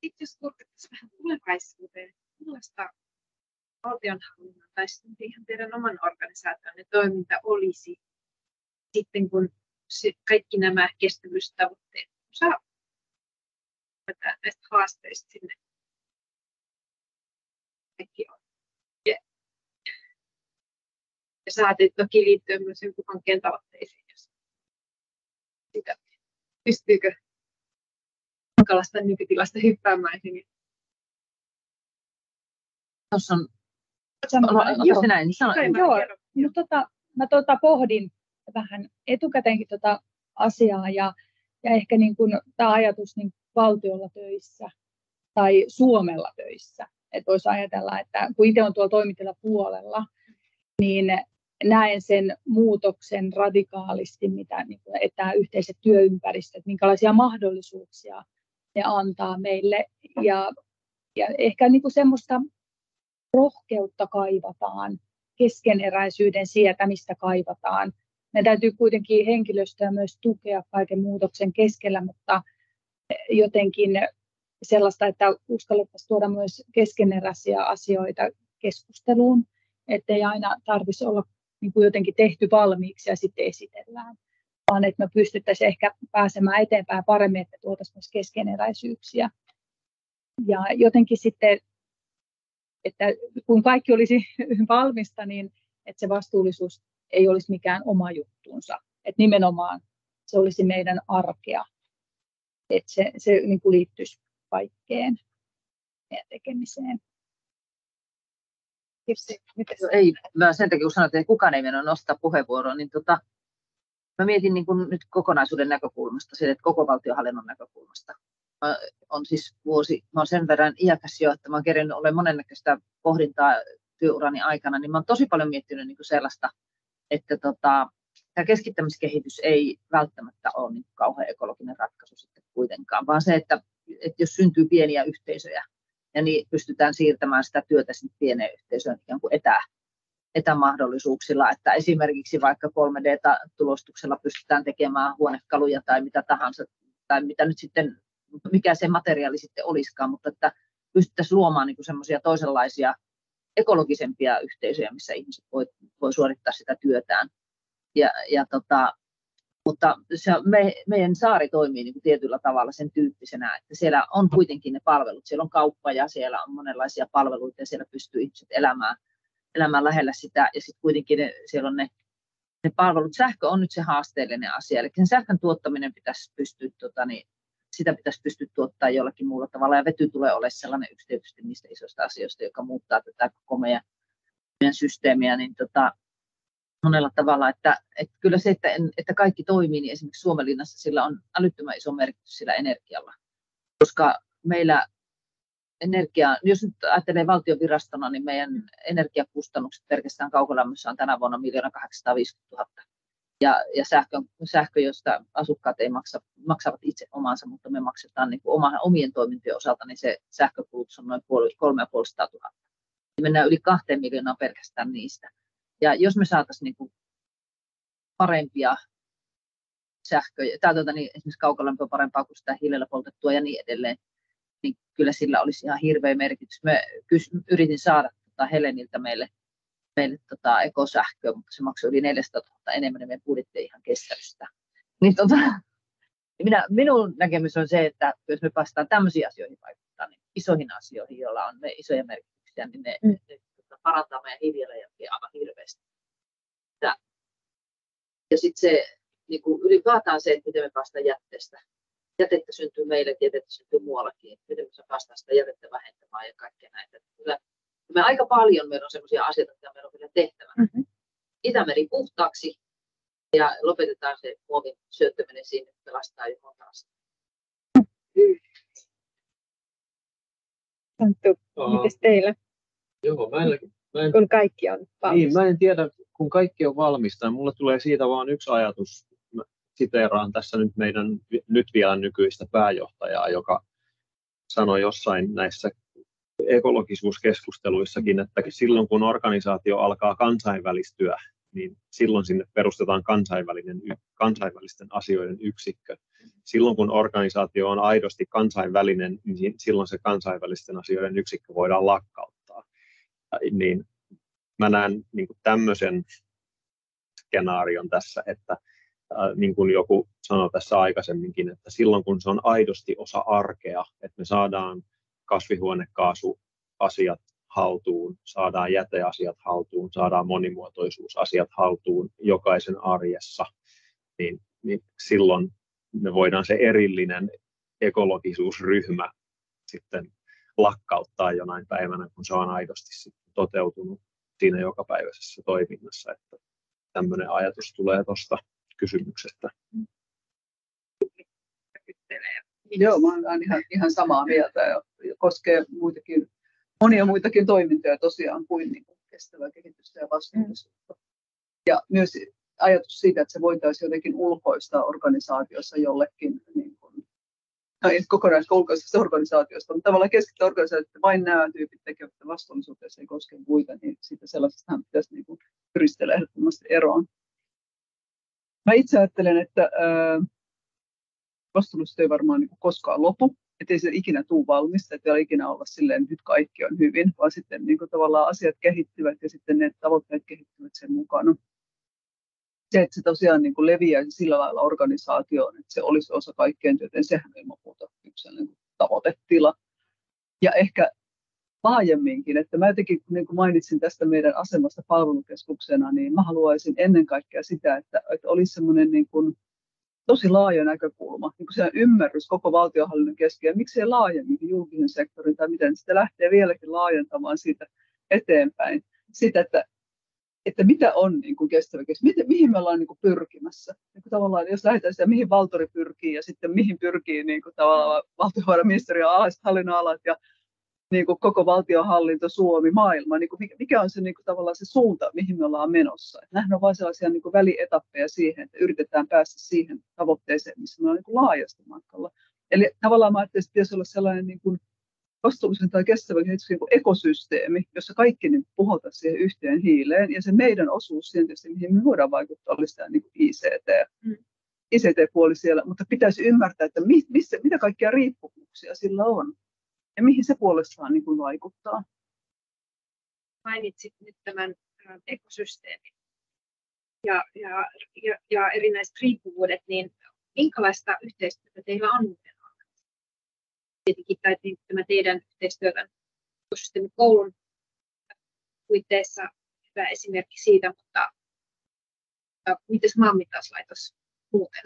Sitten jos kurkattaisiin vähän tulevaisuuteen, millaista valtionhallinnon tai sitten ihan teidän oman organisaationne toiminta olisi sitten, kun kaikki nämä kestävyystavoitteet saa näistä haasteista sinne kaikki on. Ja saatiin toki liittyä myös jonkun hankkeen tavoitteisiin, jos sitä pystyykö hankalasta nykytilasta hyppäämään. Tuossa on mä pohdin vähän etukäteenkin asiaa ja ehkä niin kuin tämä ajatus niin valtiolla töissä tai Suomella töissä. Että voisi ajatella, että kun itse on tuolla toimitilapuolella, niin näen sen muutoksen radikaalisti, mitä että tämä yhteiset työympäristöt, minkälaisia mahdollisuuksia ne antaa meille. Ja ehkä niin kuin semmoista rohkeutta kaivataan, keskeneräisyyden sietämistä kaivataan. Meidän täytyy kuitenkin henkilöstöä myös tukea kaiken muutoksen keskellä, mutta jotenkin sellaista, että uskallettaisiin tuoda myös keskeneräisiä asioita keskusteluun, ettei aina tarvitsisi olla niin kuin jotenkin tehty valmiiksi ja sitten esitellään, vaan että me pystyttäisiin ehkä pääsemään eteenpäin paremmin, että tuotaisiin myös keskeneräisyyksiä. Ja jotenkin sitten, että kun kaikki olisi valmista, niin että se vastuullisuus ei olisi mikään oma juttuunsa. Että nimenomaan se olisi meidän arkea. Että se niin kuin liittyisi kaikkeen meidän tekemiseen. Ei, mä sen takia kun sanoin, että kukaan ei mennä nostaa puheenvuoroa, niin mä mietin niin kuin nyt kokonaisuuden näkökulmasta, siitä, että koko valtionhallinnon näkökulmasta. Mä oon sen verran iäkäs jo, että mä oon kerennyt olemaan monennäköistä pohdintaa työurani aikana, niin mä oon tosi paljon miettinyt niin kuin sellaista, että tämä keskittämiskehitys ei välttämättä ole niin kauhean ekologinen ratkaisu sitten kuitenkaan, vaan se, että jos syntyy pieniä yhteisöjä ja niin pystytään siirtämään sitä työtä sinne pieneen yhteisöön ikään kuin etämahdollisuuksilla, että esimerkiksi vaikka 3D-tulostuksella pystytään tekemään huonekaluja tai mitä tahansa, tai mitä nyt sitten, mikä se materiaali sitten olisikaan, mutta että pystyttäisiin luomaan niin semmoisia toisenlaisia ekologisempia yhteisöjä, missä ihmiset voi suorittaa sitä työtään. Mutta meidän saari toimii niin kuin tietyllä tavalla sen tyyppisenä, että siellä on kuitenkin ne palvelut, siellä on kauppa ja siellä on monenlaisia palveluita ja siellä pystyy ihmiset elämään lähellä sitä ja sitten kuitenkin siellä on ne palvelut. Sähkö on nyt se haasteellinen asia, eli sen sähkön tuottaminen pitäisi pystyä, sitä pitäisi pystyä tuottamaan jollakin muulla tavalla ja vety tulee olemaan sellainen yksi tietysti niistä isoista asioista, joka muuttaa tätä koko meidän systeemiä, niin monella tavalla, että kyllä se, että kaikki toimii, niin esimerkiksi Suomenlinnassa sillä on älyttömän iso merkitys sillä energialla, koska meillä jos nyt ajattelee valtionvirastona, niin meidän energiakustannukset pelkästään kaukolämmössä on tänä vuonna 1 850 000. Ja sähkö, josta asukkaat ei maksavat itse omansa, mutta me maksetaan niin kuin omien toimintojen osalta, niin se sähkökulutus on noin 350 000. Mennään yli 2 miljoonaa pelkästään niistä. Ja jos me saataisiin niin kuin parempia sähköjä, niin esimerkiksi kaukolämpö parempaa kuin sitä hiilellä poltettua ja niin edelleen, niin kyllä sillä olisi ihan hirveä merkitys. Yritin saada Heleniltä meille ekosähköä, mutta se maksoi yli 400 000 enemmän, ja meidän budjetti ei ihan kestänyt sitä. Niin, minun näkemys on se, että jos me päästään tämmöisiin asioihin vaikuttaa, niin isoihin asioihin, joilla on isoja merkityksiä, niin ne parantaa meidän hiilijalanjälkeä aivan hirveästi. Ja sitten se niin ylipäätään se, että miten me päästään jätteestä. Jätettä syntyy meille, jätettä syntyy muuallakin. Miten me päästään sitä jätettä vähentämään ja kaikkea näitä. Me aika paljon meillä on sellaisia asioita, mitä meillä on vielä tehtävänä. Itämeri puhtaaksi ja lopetetaan se muovin syöttäminen sinne, että pelastaa jo monta asiaa. Santtu, mites teillä? Joo, kun kaikki on valmis. Niin, mä en tiedä, kun kaikki on valmista. Mulle tulee siitä vaan yksi ajatus. Mä siteeraan tässä nyt meidän nyt vielä nykyistä pääjohtajaa, joka sanoi jossain näissä ekologisuuskeskusteluissakin, että silloin kun organisaatio alkaa kansainvälistyä, niin silloin sinne perustetaan kansainvälisten asioiden yksikkö. Silloin kun organisaatio on aidosti kansainvälinen, niin silloin se kansainvälisten asioiden yksikkö voidaan lakkauttaa. Niin mä näen niin kuin tämmöisen skenaarion tässä, että niin kuin joku sanoi tässä aikaisemminkin, että silloin kun se on aidosti osa arkea, että me saadaan kasvihuonekaasuasiat haltuun, saadaan jäteasiat haltuun, saadaan monimuotoisuusasiat haltuun jokaisen arjessa, niin silloin me voidaan se erillinen ekologisuusryhmä sitten lakkauttaa jonain päivänä, kun se on aidosti sitten toteutunut siinä jokapäiväisessä toiminnassa. Että tämmöinen ajatus tulee tuosta kysymyksestä. Joo, mä olen ihan samaa mieltä ja koskee monia muitakin toimintoja tosiaan kuin kestävää kehitystä ja vastuullisuutta. Ja myös ajatus siitä, että se voitaisiin jotenkin ulkoistaa organisaatiossa jollekin, kokonaisesta ulkoisesta organisaatiosta, mutta tavallaan keskittää organisaatioon, että vain nämä tyypit tekevät vastuullisuutta, jos ei koske muita, niin siitä sellaisestahan pitäisi pyristellä ehdottomasti eroon. Mä itse ajattelen, että vastuullisuus ei varmaan koskaan lopu, ettei se ikinä tule valmista, ettei ole ikinä olla silleen, että nyt kaikki on hyvin, vaan sitten tavallaan asiat kehittyvät ja sitten ne tavoitteet kehittyvät sen mukana. Se, että se tosiaan leviäisi sillä lailla organisaatioon, että se olisi osa kaikkien työtä, sehän ilman muuta yksi tavoitetila. Ja ehkä laajemminkin, että mä jotenkin, kun mainitsin tästä meidän asemasta palvelukeskuksena, niin mä haluaisin ennen kaikkea sitä, että olisi semmoinen tosi laaja näkökulma, se ymmärrys koko valtionhallinnon kesken, ja miksei laajemminkin julkisen sektorin, tai miten sitä lähtee vieläkin laajentamaan siitä eteenpäin, sitä, että mitä on kestävä kehitys, mihin me ollaan pyrkimässä. Tavallaan, jos lähdetään sitä, mihin Valtori pyrkii, ja sitten mihin pyrkii tavallaan valtiovarainministeriön alaiset hallinnonalat, ja koko valtionhallinto, Suomi, maailma, mikä on se tavallaan se suunta, mihin me ollaan menossa. Nämähän on vain sellaisia välietappeja siihen, että yritetään päästä siihen tavoitteeseen, missä me ollaan laajasti matkalla. Eli tavallaan mä ajattelin, että pitäisi olla sellainen vastuullisen tai kestävän kehityksen ekosysteemi, jossa kaikki puhaltaa siihen yhteen hiileen, ja se meidän osuus siihen tietysti, mihin me voidaan vaikuttaa, olisi tämä ICT-puoli siellä, mutta pitäisi ymmärtää, että mitä kaikkia riippuvuuksia sillä on. Ja mihin se puolestaan vaikuttaa? Mainitsit nyt tämän ekosysteemin ja erinäiset riippuvuudet, niin minkälaista yhteistyötä teillä on? Tietenkin tämä teidän yhteistyötä ekosysteemikoulun puitteissa hyvä esimerkki siitä, mutta miten maanmittauslaitos muuten?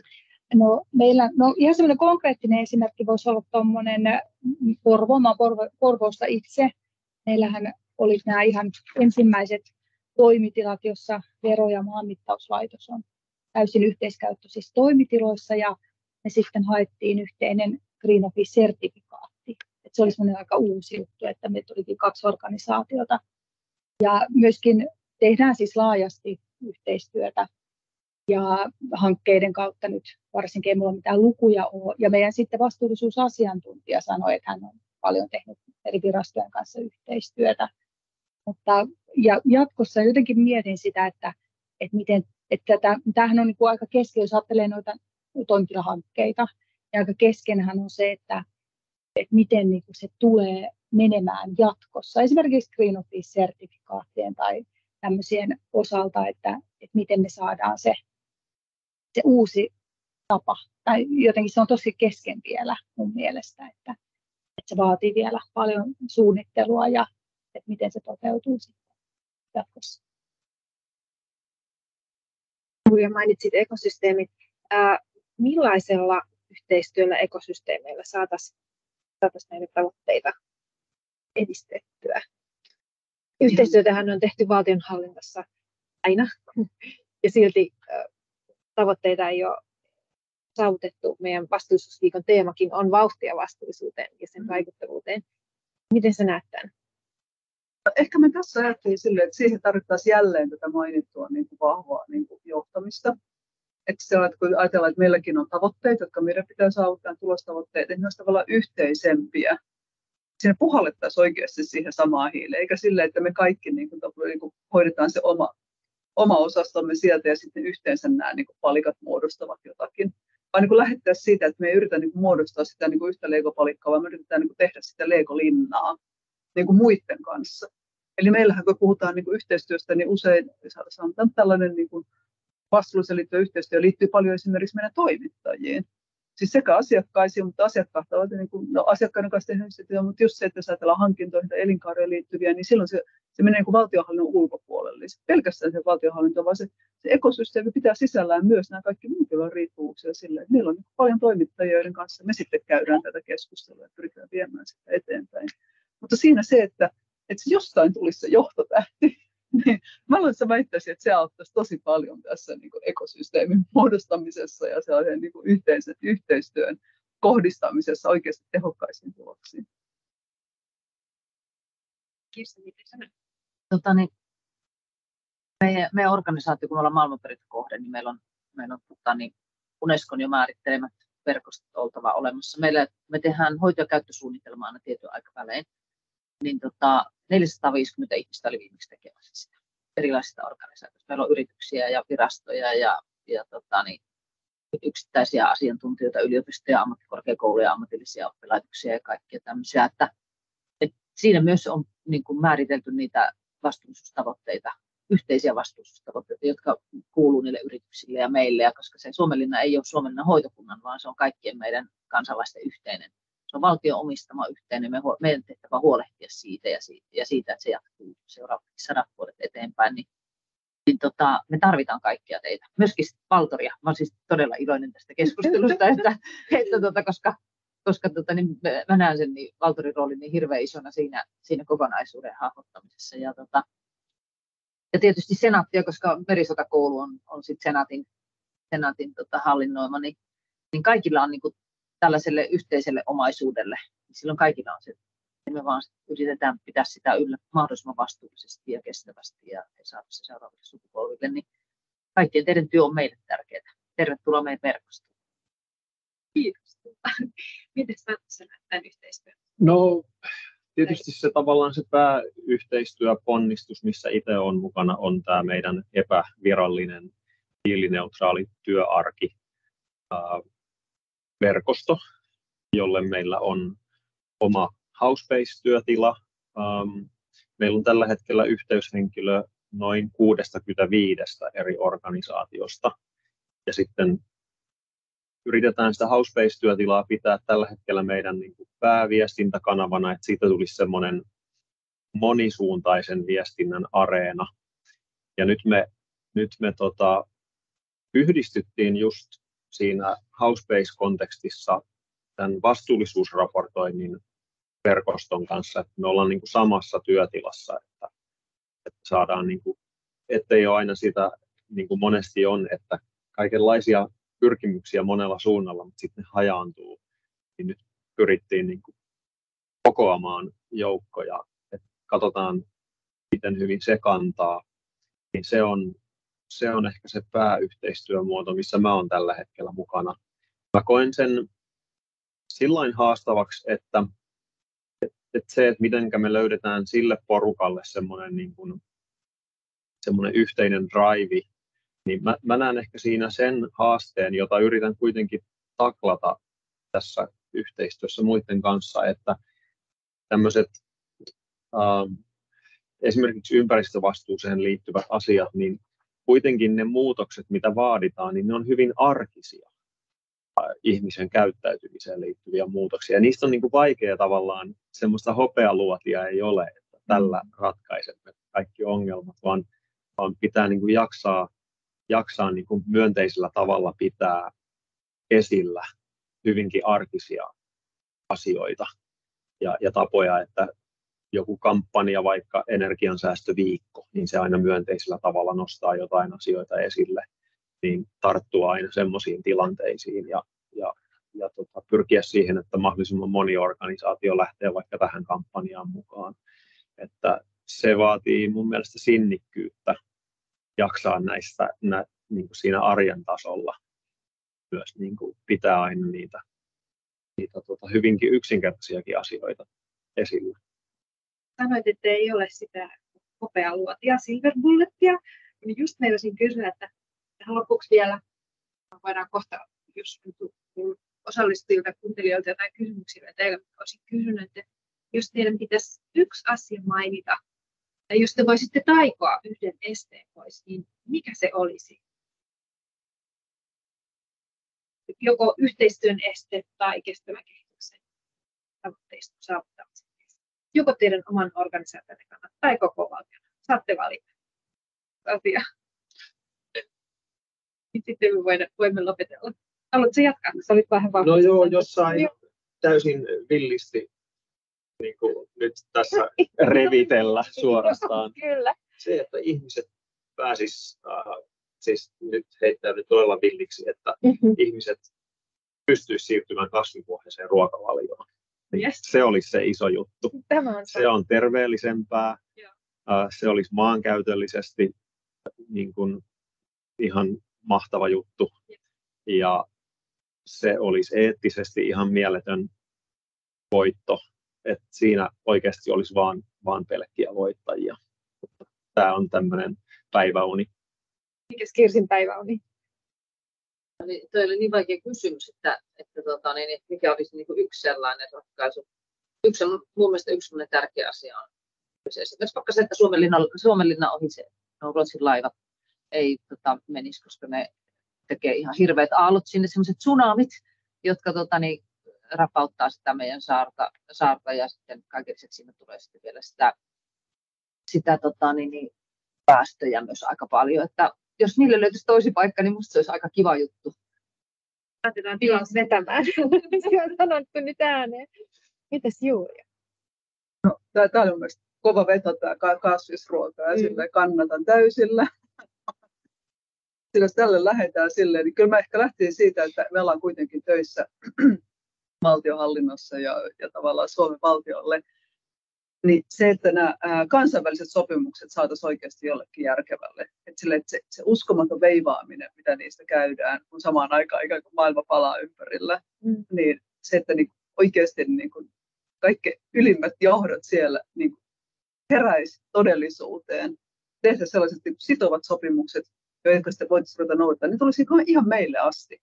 Ihan semmoinen konkreettinen esimerkki voisi olla tuommoinen Porvoosta itse. Meillähän oli nämä ihan ensimmäiset toimitilat, jossa vero- ja maanmittauslaitos on täysin yhteiskäyttöisissä toimitiloissa, ja me sitten haettiin yhteinen Green Office-sertifikaatti. se oli semmoinen aika uusi juttu, että me tulikin 2 organisaatiota. Ja myöskin tehdään siis laajasti yhteistyötä ja hankkeiden kautta nyt varsinkin ei minulla mitään lukuja ole. Ja meidän sitten vastuullisuusasiantuntija sanoi, että hän on paljon tehnyt eri virastojen kanssa yhteistyötä. Ja jatkossa jotenkin mietin sitä, että tämähän on niin kuin aika kesken, jos ajattelee noita toimitilahankkeita. Ja aika keskenhän on se, että miten niin kuin se tulee menemään jatkossa. Esimerkiksi Green Office-sertifikaattien tai tämmöisien osalta, että miten me saadaan se uusi tapa. Tai jotenkin se on tosi kesken vielä mun mielestä, että se vaatii vielä paljon suunnittelua ja että miten se toteutuu sitten jatkossa. Ja mainitsit ekosysteemit. Millaisella yhteistyöllä ekosysteemeillä saataisiin näitä tavoitteita edistettyä? Yhteistyötähän on tehty valtionhallinnossa aina, ja silti tavoitteita ei ole saavutettu. Meidän vastuullisuusviikon teemakin on vauhtia vastuullisuuteen ja sen vaikuttavuuteen. Miten sä näet tämän? Ehkä me tässä ajattelin silleen, että siihen tarvittaisiin jälleen tätä mainittua niin kuin vahvaa niin kuin johtamista. Että kun ajatellaan, että meilläkin on tavoitteita, jotka meidän pitää saavuttaa, tulostavoitteet, että ne olisi tavallaan yhteisempiä. Siinä puhallettaisiin oikeasti siihen samaan hiileen, eikä silleen, että me kaikki niin kuin hoidetaan se oma osastomme sieltä ja sitten yhteensä nämä niin kuin palikat muodostavat jotakin. Vaan niin lähdettäisiin siitä, että me ei yritä niin kuin muodostaa sitä niin kuin yhtä Lego-palikkaa, vaan me yritetään niin kuin tehdä sitä Lego-linnaa niin kuin muiden kanssa. Eli meillähän kun puhutaan niin kuin yhteistyöstä, niin usein sanotaan tällainen niin kuin vastuulliseen liittyvä yhteistyö liittyy paljon esimerkiksi meidän toimittajiin. Siis sekä asiakkaisiin, mutta asiakkaat ovat niin kuin, asiakkaiden kanssa tehdään yhteistyötä, mutta just se, että jos ajatellaan hankintoihin tai elinkaareen liittyviä, niin silloin se menee niin kuin valtionhallinnon ulkopuolelle. Se pelkästään se valtionhallinto, vaan se ekosysteemi pitää sisällään myös nämä kaikki muut, joilla on riippuvuuksia sille, että meillä on niin paljon toimittajia, joiden kanssa me sitten käydään tätä keskustelua ja pyritään viemään sitä eteenpäin. Mutta siinä se, että se jostain tulisi se johtotähti, niin mä väittäisin, että se auttaisi tosi paljon tässä niin kuin ekosysteemin muodostamisessa ja sellaisen niin kuin yhteistyön kohdistamisessa oikeasti tehokkaisiin tuloksiin. Kirsi, miten sä näet? Meidän organisaatio, kun me ollaan maailmanperintökohde, niin meillä on Unescon jo määrittelemät verkostot oltava olemassa. Me tehdään hoito- ja käyttösuunnitelmaa aina tietyn aikavälein. Niin 450 ihmistä oli viimeksi tekemässä sitä erilaisista organisaatioista. Meillä on yrityksiä ja virastoja ja yksittäisiä asiantuntijoita, yliopistoja, ammattikorkeakouluja, ammatillisia oppilaitoksia ja kaikkia tämmöisiä. Että siinä myös on niin kuin määritelty niitä vastuullisuustavoitteita, yhteisiä vastuullisuustavoitteita, jotka kuuluu niille yrityksille ja meille. Ja koska se Suomenlinna ei ole Suomenlinnan hoitokunnan, vaan se on kaikkien meidän kansalaisten yhteinen. Se on valtion omistama yhteinen, meidän tehtävä huolehtia siitä ja siitä, että se jatkuu seuraavat 100 vuodet eteenpäin. Niin me tarvitaan kaikkia teitä, myöskin Valtoria. Mä olen siis todella iloinen tästä keskustelusta, koska mä näen sen Valtorin roolin niin hirveän isona siinä kokonaisuuden hahmottamisessa. Ja tietysti senaattia, koska Merisotakoulu on sitten senaatin hallinnoima, niin kaikilla on niin kuin tällaiselle yhteiselle omaisuudelle, niin silloin kaikilla on se, että me vaan yritetään pitää sitä yllä mahdollisimman vastuullisesti ja kestävästi ja saada se seuraaville sukupolville, niin kaikkien teidän työ on meille tärkeää. Tervetuloa meidän verkostoon. Kiitos. Miten sä näet tämän yhteistyön? No tietysti se tavallaan se pääyhteistyöponnistus, missä itse on mukana, on tämä meidän epävirallinen hiilineutraali työarki. Verkosto, jolle meillä on oma Housebase-työtila. Meillä on tällä hetkellä yhteyshenkilö noin 65 eri organisaatiosta. Ja sitten yritetään sitä Housebase-työtilaa pitää tällä hetkellä meidän niin kuin pääviestintäkanavana, että siitä tulisi semmoinen monisuuntaisen viestinnän areena. Ja nyt me yhdistyttiin just siinä Housebase-kontekstissa tämän vastuullisuusraportoinnin verkoston kanssa, että me ollaan niin kuin samassa työtilassa, että saadaan, niin kuin, ettei ole aina sitä, niin kuin monesti on, että kaikenlaisia pyrkimyksiä monella suunnalla, mutta sitten ne hajaantuu, niin nyt pyrittiin niin kuin kokoamaan joukkoja, että katsotaan, miten hyvin se kantaa, niin se on ehkä se pääyhteistyömuoto, missä mä oon tällä hetkellä mukana. Mä koen sen sillain haastavaksi, että se, että miten me löydetään sille porukalle semmoinen niin kuin yhteinen drive, niin mä näen ehkä siinä sen haasteen, jota yritän kuitenkin taklata tässä yhteistyössä muiden kanssa, että tämmöiset esimerkiksi ympäristövastuuseen liittyvät asiat, niin kuitenkin ne muutokset, mitä vaaditaan, niin ne on hyvin arkisia ihmisen käyttäytymiseen liittyviä muutoksia. Ja niistä on niin kuin vaikea tavallaan, semmoista hopealuotia ei ole, että tällä ratkaisemme kaikki ongelmat, vaan pitää niin kuin jaksaa niin kuin myönteisellä tavalla pitää esillä hyvinkin arkisia asioita ja tapoja, että joku kampanja, vaikka energiansäästöviikko, niin se aina myönteisellä tavalla nostaa jotain asioita esille, niin tarttua aina semmoisiin tilanteisiin ja pyrkiä siihen, että mahdollisimman moni organisaatio lähtee vaikka tähän kampanjaan mukaan. Että se vaatii mun mielestä sinnikkyyttä jaksaa näistä niin kuin siinä arjen tasolla myös niin kuin pitää aina niitä hyvinkin yksinkertaisiakin asioita esillä. Sanoit, että ei ole sitä hopealuotia, silver bullettia. Just meinasin kysyä, että tähän lopuksi vielä voidaan kohta, jos osallistujilta ja kuuntelijoilta jotain kysymyksiä teille, olisin kysynyt, että jos teidän pitäisi yksi asia mainita, ja jos te voisitte taikoa yhden esteen pois, niin mikä se olisi? Joko yhteistyön este tai kestävän kehityksen tavoitteista saavuttamisen. Joko teidän oman organisaation kannalta tai koko valtion. Saatte valita asia. Sitten me voimme lopetella. Haluatko jatkaa? Sä olit vähän no joo, jossain täysin villisti niin kuin nyt tässä revitellä suorastaan. Kyllä. Se, että ihmiset pääsis, siis nyt heittäydy todella villiksi, että ihmiset pystyisivät siirtymään kasvipohjaiseen ruokavalioon. Yes. Se olisi se iso juttu. Se on terveellisempää. Se olisi maankäytöllisesti niin kuin ihan mahtava juttu. Ja se olisi eettisesti ihan mieletön voitto. Että siinä oikeasti olisi vaan pelkkiä voittajia. Tämä on tämmöinen päiväuni. Mikäs Kirsin päiväuni? Tuo oli niin vaikea kysymys, että mikä olisi niin kuin yksi sellainen ratkaisu. Mun mielestä yksi tärkeä asia on kyseessä. Vaikka se, että Suomenlinnan ohi se Ruotsin laivat ei menisi, koska ne tekee ihan hirveät aallot sinne, sellaiset tsunamit, jotka rapauttaa sitä meidän saarta ja sitten kaiken lisäksi siinä tulee sitten vielä sitä päästöjä myös aika paljon. Että jos niille löytyisi toisi paikka, niin musta se olisi aika kiva juttu. Laitetaan tilaus vetämään. Se on sanottu nyt ääneen. Mitäs Julia? No, tämä on mielestäni kova veto, tämä kasvisruoka, ja sille kannatan täysillä. Sillä jos tälle lähdetään silleen, niin kyllä mä ehkä lähtisin siitä, että me ollaan kuitenkin töissä valtionhallinnossa ja tavallaan Suomen valtiolle. Niin se, että nämä kansainväliset sopimukset saataisiin oikeasti jollekin järkevälle. Että se uskomaton veivaaminen, mitä niistä käydään, kun samaan aikaan ikään kuin maailma palaa ympärillä, niin se, että niin oikeasti niin kuin kaikki ylimmät johdot siellä niin heräisi todellisuuteen, tehdä sellaiset niin sitovat sopimukset, jotka sitten voitaisiin ruveta noudattaa, niin tulisi ihan meille asti.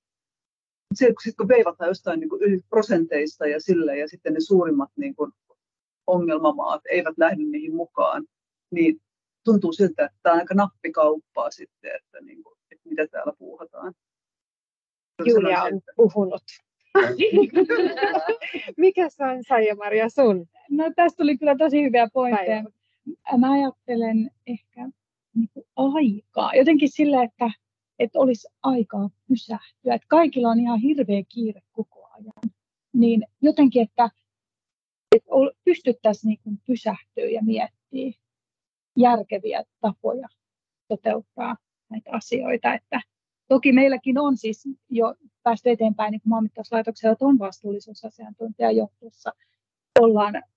Sitten kun veivataan jostain niin kuin yli prosenteista ja sille, ja sitten ne suurimmat niin kuin ongelmamaat eivät lähde niihin mukaan, niin tuntuu siltä, että tämä on aika nappikauppaa sitten, että mitä täällä puuhataan. Julia on puhunut. Mikä se on, Saija-Maria, sun? No tästä tuli kyllä tosi hyviä pointteja. Mä ajattelen ehkä aikaa. Jotenkin sillä, että olisi aikaa pysähtyä. Että kaikilla on ihan hirveä kiire koko ajan. Niin jotenkin, että pystyttäisiin pysähtyä ja miettiä järkeviä tapoja toteuttaa näitä asioita. Että toki meilläkin on siis jo päästy eteenpäin, niin kuin Maanmittauslaitoksella on vastuullisuusasiantuntija johdossa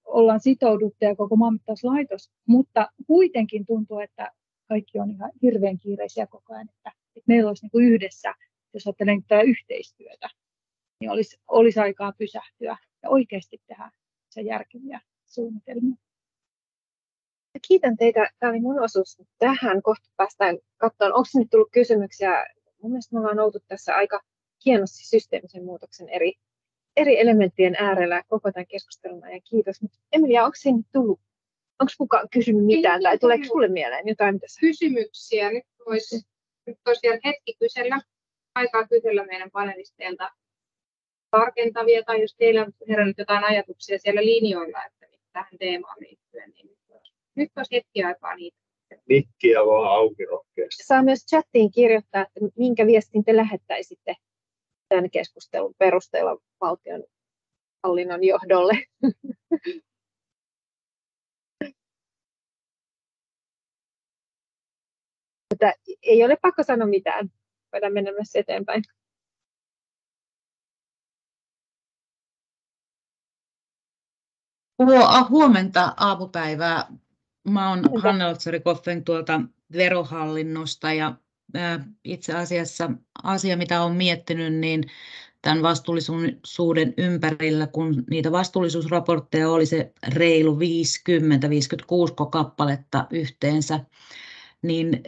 ollaan sitouduttu ja koko maanmittauslaitos, mutta kuitenkin tuntuu, että kaikki on ihan hirveän kiireisiä koko ajan, että meillä olisi niin kuin yhdessä, jos ajattelen tätä yhteistyötä, niin olisi aikaa pysähtyä ja oikeasti tehdä se järkeviä suunnitelmia. Kiitän teitä. Tämä oli mun osuus tähän. Kohta päästään katsomaan, onko nyt tullut kysymyksiä. Mun mielestä me ollaan oltu tässä aika hienosti systeemisen muutoksen eri elementtien äärellä koko tämän keskustelun ajan. Kiitos. Emilia, onko sinne tullut? Onko kukaan kysynyt mitään tai tuleeko sulle mieleen jotain tässä? Kysymyksiä. Nyt olisi vielä hetki kysellä. Aikaa kysellä meidän panelisteilta tarkentavia tai jos teillä on herännyt jotain ajatuksia siellä linjoilla, että tähän teemaan liittyen, niin nyt olisi hetki aikaa niitä. Mikkiä vaan auki rohkeasti. Saa myös chattiin kirjoittaa, että minkä viestin te lähettäisitte tämän keskustelun perusteella valtionhallinnon johdolle. Mutta ei ole pakko sanoa mitään. Voidaan mennä myös eteenpäin. Huomenta aamupäivää. Mä oon Hanna Otsari-Koffen tuolta Verohallinnosta ja itse asiassa asia, mitä olen miettinyt, niin tämän vastuullisuuden ympärillä, kun niitä vastuullisuusraportteja oli se reilu 56 kappaletta yhteensä, niin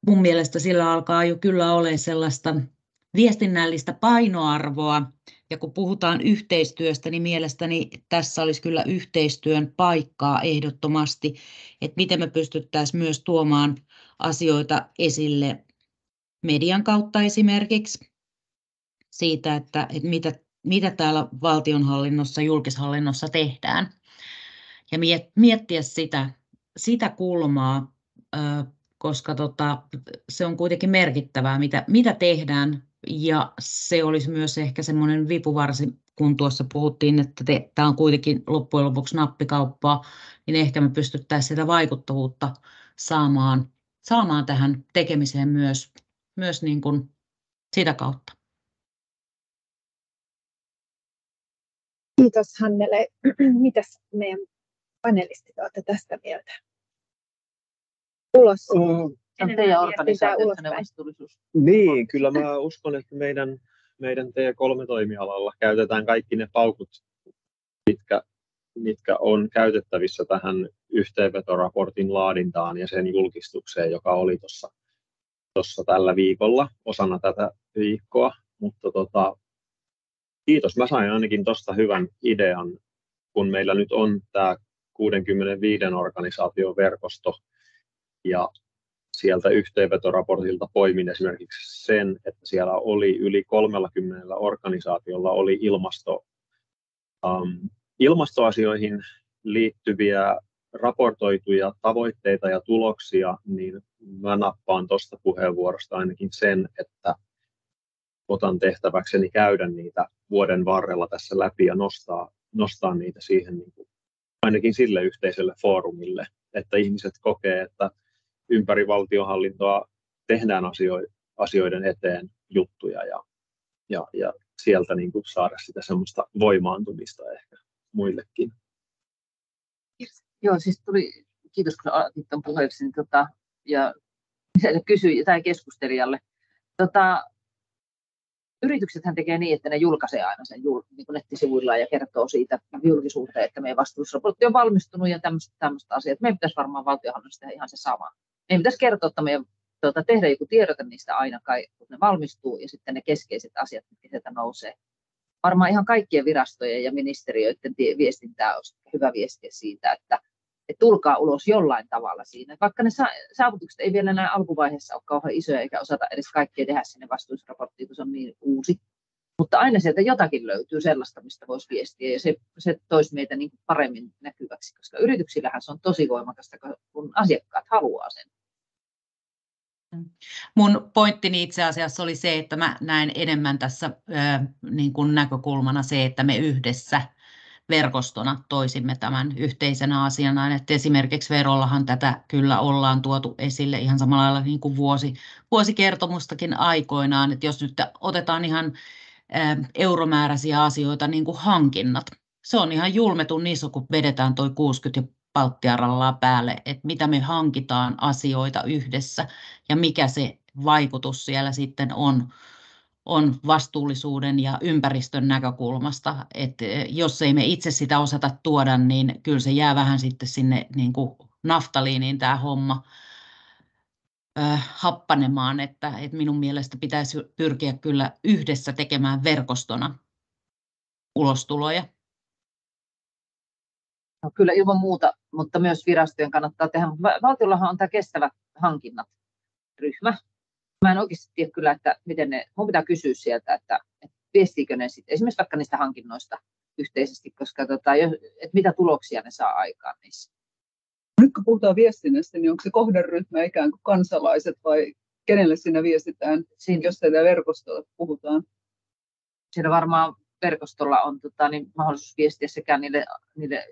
mun mielestä sillä alkaa jo kyllä olla sellaista viestinnällistä painoarvoa. Ja kun puhutaan yhteistyöstä, niin mielestäni tässä olisi kyllä yhteistyön paikkaa ehdottomasti, että miten me pystyttäisiin myös tuomaan asioita esille median kautta esimerkiksi siitä, että mitä täällä valtionhallinnossa, julkishallinnossa tehdään. Ja miettiä sitä kulmaa, koska se on kuitenkin merkittävää, mitä tehdään. Ja se olisi myös ehkä semmoinen vipuvarsi, kun tuossa puhuttiin, että tämä on kuitenkin loppujen lopuksi nappikauppaa, niin ehkä me pystyttäisiin sitä vaikuttavuutta saamaan tähän tekemiseen myös niin kuin sitä kautta. Kiitos Hannele. Mitäs meidän panelistit olette tästä mieltä? Ulos. On teidän organisaatiossa ne vastuullisuus. Niin, kyllä mä uskon, että meidän T3-toimialalla käytetään kaikki ne paukut, mitkä on käytettävissä tähän yhteenvetoraportin laadintaan ja sen julkistukseen, joka oli tuossa tällä viikolla osana tätä viikkoa. Mutta kiitos, mä sain ainakin tuosta hyvän idean, kun meillä nyt on tämä 65 organisaation verkosto ja sieltä yhteenvetoraportilta poimin esimerkiksi sen, että siellä oli yli 30 organisaatiolla oli ilmastoasioihin liittyviä raportoituja tavoitteita ja tuloksia, niin mä nappaan tuosta puheenvuorosta ainakin sen, että otan tehtäväkseni käydä niitä vuoden varrella tässä läpi ja nostaa niitä siihen niin kuin, ainakin sille yhteiselle foorumille, että ihmiset kokee, että ympäri valtionhallintoa tehdään asioiden eteen juttuja ja sieltä niin kuin saada sitä semmoista voimaantumista ehkä muillekin. Joo, siis kiitos kun otit tuon puheeksi ja kysyi tai keskustelijalle. Yrityksethän tekee niin, että ne julkaisee aina sen niin kuin nettisivuillaan ja kertoo siitä julkisuuteen, että meidän vastuullisuusraportti on valmistunut ja tämmöistä asiaa. Meidän pitäisi varmaan valtionhallinnossa tehdä ihan se sama. Meidän pitäisi kertoa, että meidän tehdä joku tiedote niistä aina, kun ne valmistuu ja sitten ne keskeiset asiat, mitkä sieltä nousee. Varmaan ihan kaikkien virastojen ja ministeriöiden viestintää olisi hyvä viestiä siitä, että tulkaa ulos jollain tavalla siinä. Vaikka ne saavutukset ei vielä näin alkuvaiheessa ole kauhean isoja eikä osata edes kaikkea tehdä sinne vastuullisuusraporttiin, kun se on niin uusi. Mutta aina sieltä jotakin löytyy sellaista, mistä voisi viestiä ja se toisi meitä niin kuin paremmin näkyväksi, koska yrityksillähän se on tosi voimakasta, kun asiakkaat haluaa sen. Mun pointtini itse asiassa oli se, että mä näen enemmän tässä niin kuin näkökulmana se, että me yhdessä verkostona toisimme tämän yhteisenä asiana. Että esimerkiksi Verollahan tätä kyllä ollaan tuotu esille ihan samalla lailla niin kuin vuosikertomustakin aikoinaan. Että jos nyt otetaan ihan euromääräisiä asioita, niin kuin hankinnat. se on ihan julmetun iso, kun vedetään toi 60 ja palttiarallaa päälle, että mitä me hankitaan asioita yhdessä ja mikä se vaikutus siellä sitten on vastuullisuuden ja ympäristön näkökulmasta. Että jos ei me itse sitä osata tuoda, niin kyllä se jää vähän sitten sinne niin kuin naftaliiniin tämä homma happanemaan, että minun mielestä pitäisi pyrkiä kyllä yhdessä tekemään verkostona ulostuloja. No, kyllä ilman muuta, mutta myös virastojen kannattaa tehdä. Valtiollahan on tämä kestävät hankinnat-ryhmä. Mä en oikeasti tiedä kyllä, että miten mun pitää kysyä sieltä, että viestiikö ne sitten esimerkiksi vaikka niistä hankinnoista yhteisesti, koska että mitä tuloksia ne saa aikaan niissä. Nyt kun puhutaan viestinnästä, niin onko se kohderyhmä ikään kuin kansalaiset vai kenelle siinä viestitään, jos tätä verkostolla puhutaan? Siinä varmaan verkostolla on niin mahdollisuus viestiä sekä niille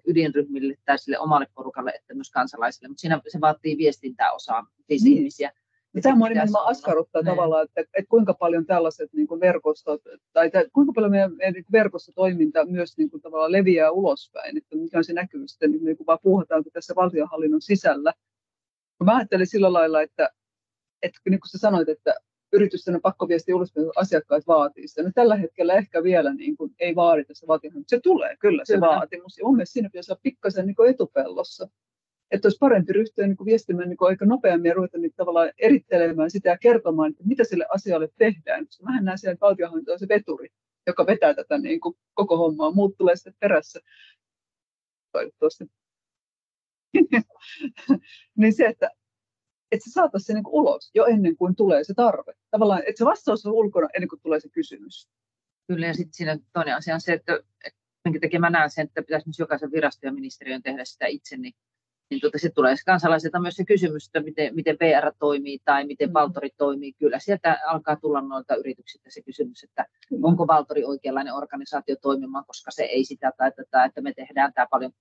ydinryhmille tai sille omalle porukalle että myös kansalaisille, mutta siinä se vaatii viestintää siis ihmisiä. Tämä mua nimenomaan askarruttaa tavallaan, että kuinka paljon tällaiset niin kuin verkostot, tai kuinka paljon meidän niin kuin verkostotoiminta myös niin kuin tavallaan leviää ulospäin, että mikä on se näkyvyys, että niin kuin vaan puhutaanko tässä valtionhallinnon sisällä. Mä ajattelin sillä lailla, että niin kuin sä sanoit, että yritysten on pakko viestiä ulospäin, kun asiakkaat vaatii sitä. No, tällä hetkellä ehkä vielä niin kuin ei vaadita se valtionhallinnon, se tulee kyllä se vaatimus. Ja mun mielestä siinä pitäisi olla pikkasen niin kuin etupellossa. Että olisi parempi ryhtyä niin kuin viestimään niin kuin aika nopeammin ja ruveta niin tavallaan erittelemään sitä ja kertomaan, että mitä sille asialle tehdään. Koska mähän näen siellä, että valtionhallinto on se veturi, joka vetää tätä niin kuin koko hommaa. Muut tulee sitten perässä. Toivottavasti. Niin se, että se saataisiin se niin kuin ulos jo ennen kuin tulee se tarve. Tavallaan, että se vastaus on ulkona ennen kuin tulee se kysymys. Kyllä, ja sitten siinä toinen asia on se, että minkä takia mä näen sen, että pitäisi myös jokaisen viraston ja ministeriön tehdä sitä itse, niin se tulee kansalaisilta myös se kysymys, että miten PR toimii tai miten Valtori toimii. Kyllä sieltä alkaa tulla noilta yrityksiltä se kysymys, että onko Valtori oikeanlainen organisaatio toimimaan, koska se ei sitä tai tätä, että me tehdään tämä paljon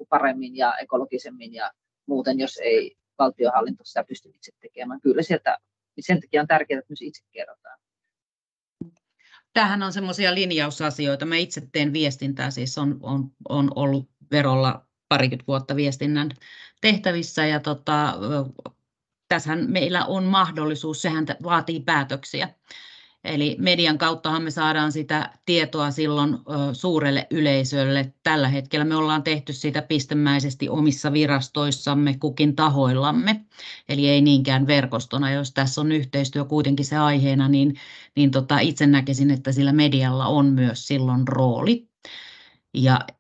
paremmin ja ekologisemmin ja muuten, jos ei valtionhallinto sitä pysty itse tekemään. Kyllä sieltä, sen takia on tärkeää, että myös itse kerrotaan. Tämähän on semmoisia linjausasioita. Mä itse teen viestintää, siis on ollut Verolla parikymmentä vuotta viestinnän tehtävissä ja tässähän meillä on mahdollisuus, sehän vaatii päätöksiä. Eli median kauttahan me saadaan sitä tietoa silloin suurelle yleisölle. Tällä hetkellä me ollaan tehty sitä pistemäisesti omissa virastoissamme, kukin tahoillamme. Eli ei niinkään verkostona. Jos tässä on yhteistyö kuitenkin se aiheena, niin itse näkisin, että sillä medialla on myös silloin rooli.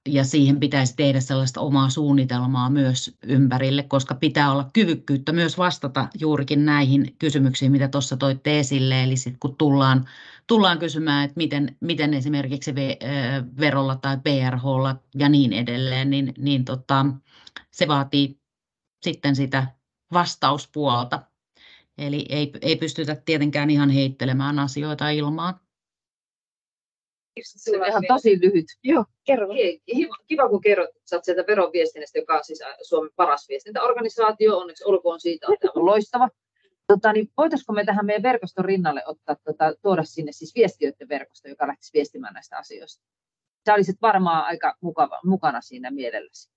Ja siihen pitäisi tehdä sellaista omaa suunnitelmaa myös ympärille, koska pitää olla kyvykkyyttä myös vastata juurikin näihin kysymyksiin, mitä tuossa toitte esille. Eli sitten kun tullaan kysymään, että miten esimerkiksi Verolla tai PRHlla ja niin edelleen, niin se vaatii sitten sitä vastauspuolta. Eli ei pystytä tietenkään ihan heittelemään asioita ilmaan. Se on ihan tosi lyhyt. Joo, kerro. Kiva, kun kerrot, että sä oot sieltä veroviestinnästä, joka on siis Suomen paras viestintäorganisaatio. Onneksi olkoon siitä, on aivan loistava. Niin voitaisiko me tähän meidän verkoston rinnalle tuoda sinne siis viestiöiden verkosto, joka lähtisi viestimään näistä asioista? Sä olisit varmaan aika mukana siinä mielelläsi.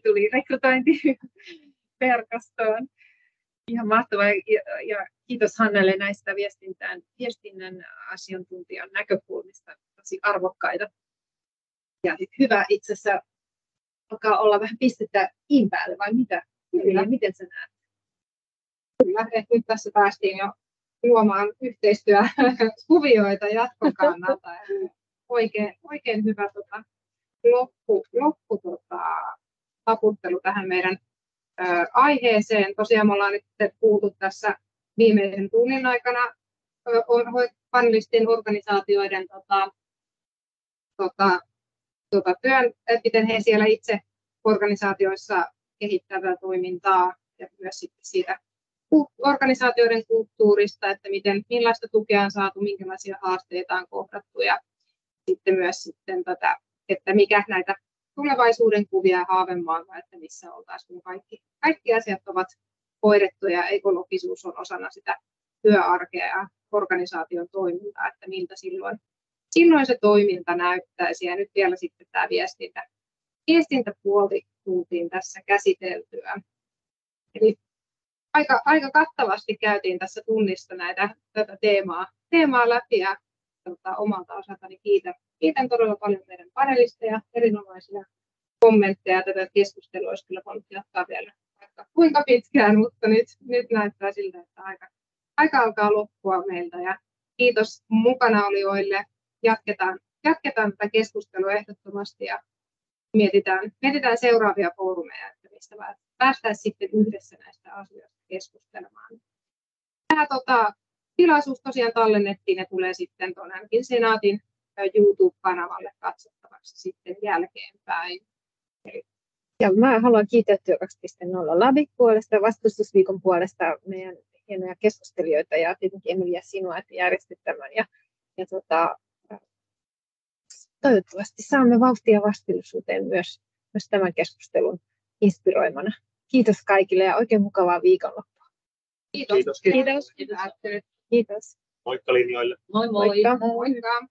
Tuli rekrytointi verkostoon. Ihan mahtavaa ja kiitos Hannelle näistä viestinnän asiantuntijan näkökulmista, tosi arvokkaita. Ja hyvä itse asiassa alkaa olla vähän pistettä in päälle, vai mitä? Kyllä. Miten sä näet? Kyllä, että nyt tässä päästiin jo luomaan yhteistyökuvioita jatkon kannalta. Oikein hyvä taputtelu tähän meidän aiheeseen. Tosiaan me ollaan nyt kuultu tässä viimeisen tunnin aikana panelistin organisaatioiden työn, miten he siellä itse organisaatioissa kehittävät toimintaa ja myös sitten siitä organisaatioiden kulttuurista, että millaista tukea on saatu, minkälaisia haasteita on kohdattu ja sitten myös että mikä näitä tulevaisuuden kuvia ja haavemaailmaa, että missä oltaisiin, kun kaikki asiat ovat hoidettu ja ekologisuus on osana sitä työarkea ja organisaation toimintaa, että miltä silloin silloin se toiminta näyttäisi. Ja nyt vielä sitten tämä viestintäpuoli tultiin tässä käsiteltyä. Eli aika kattavasti käytiin tässä tunnissa tätä teemaa läpi ja omalta osaltani kiitän todella paljon meidän panelisteja, erinomaisia kommentteja. Tätä keskustelua olisi kyllä voinut jatkaa vielä vaikka kuinka pitkään, mutta nyt näyttää siltä, että aika alkaa loppua meiltä. Ja kiitos mukana olijoille. Jatketaan tätä keskustelua ehdottomasti ja mietitään seuraavia foorumeja, että mistä päästäisiin sitten yhdessä näistä asioista keskustelemaan. Tämä tilaisuus tosiaan tallennettiin ja tulee sitten ainakin Senaatin YouTube-kanavalle katsottavaksi sitten jälkeenpäin. Ja mä haluan kiittää Työ 2.0 Labin puolesta, vastustusviikon puolesta meidän hienoja keskustelijoita ja tietenkin Emilia sinua, että järjestit tämän. Ja toivottavasti saamme vauhtia vastuullisuuteen myös tämän keskustelun inspiroimana. Kiitos kaikille ja oikein mukavaa viikonloppua. Kiitos. Kiitos. Kiitos. Moikka linjoille. Moi moi. Moikka. Moikka.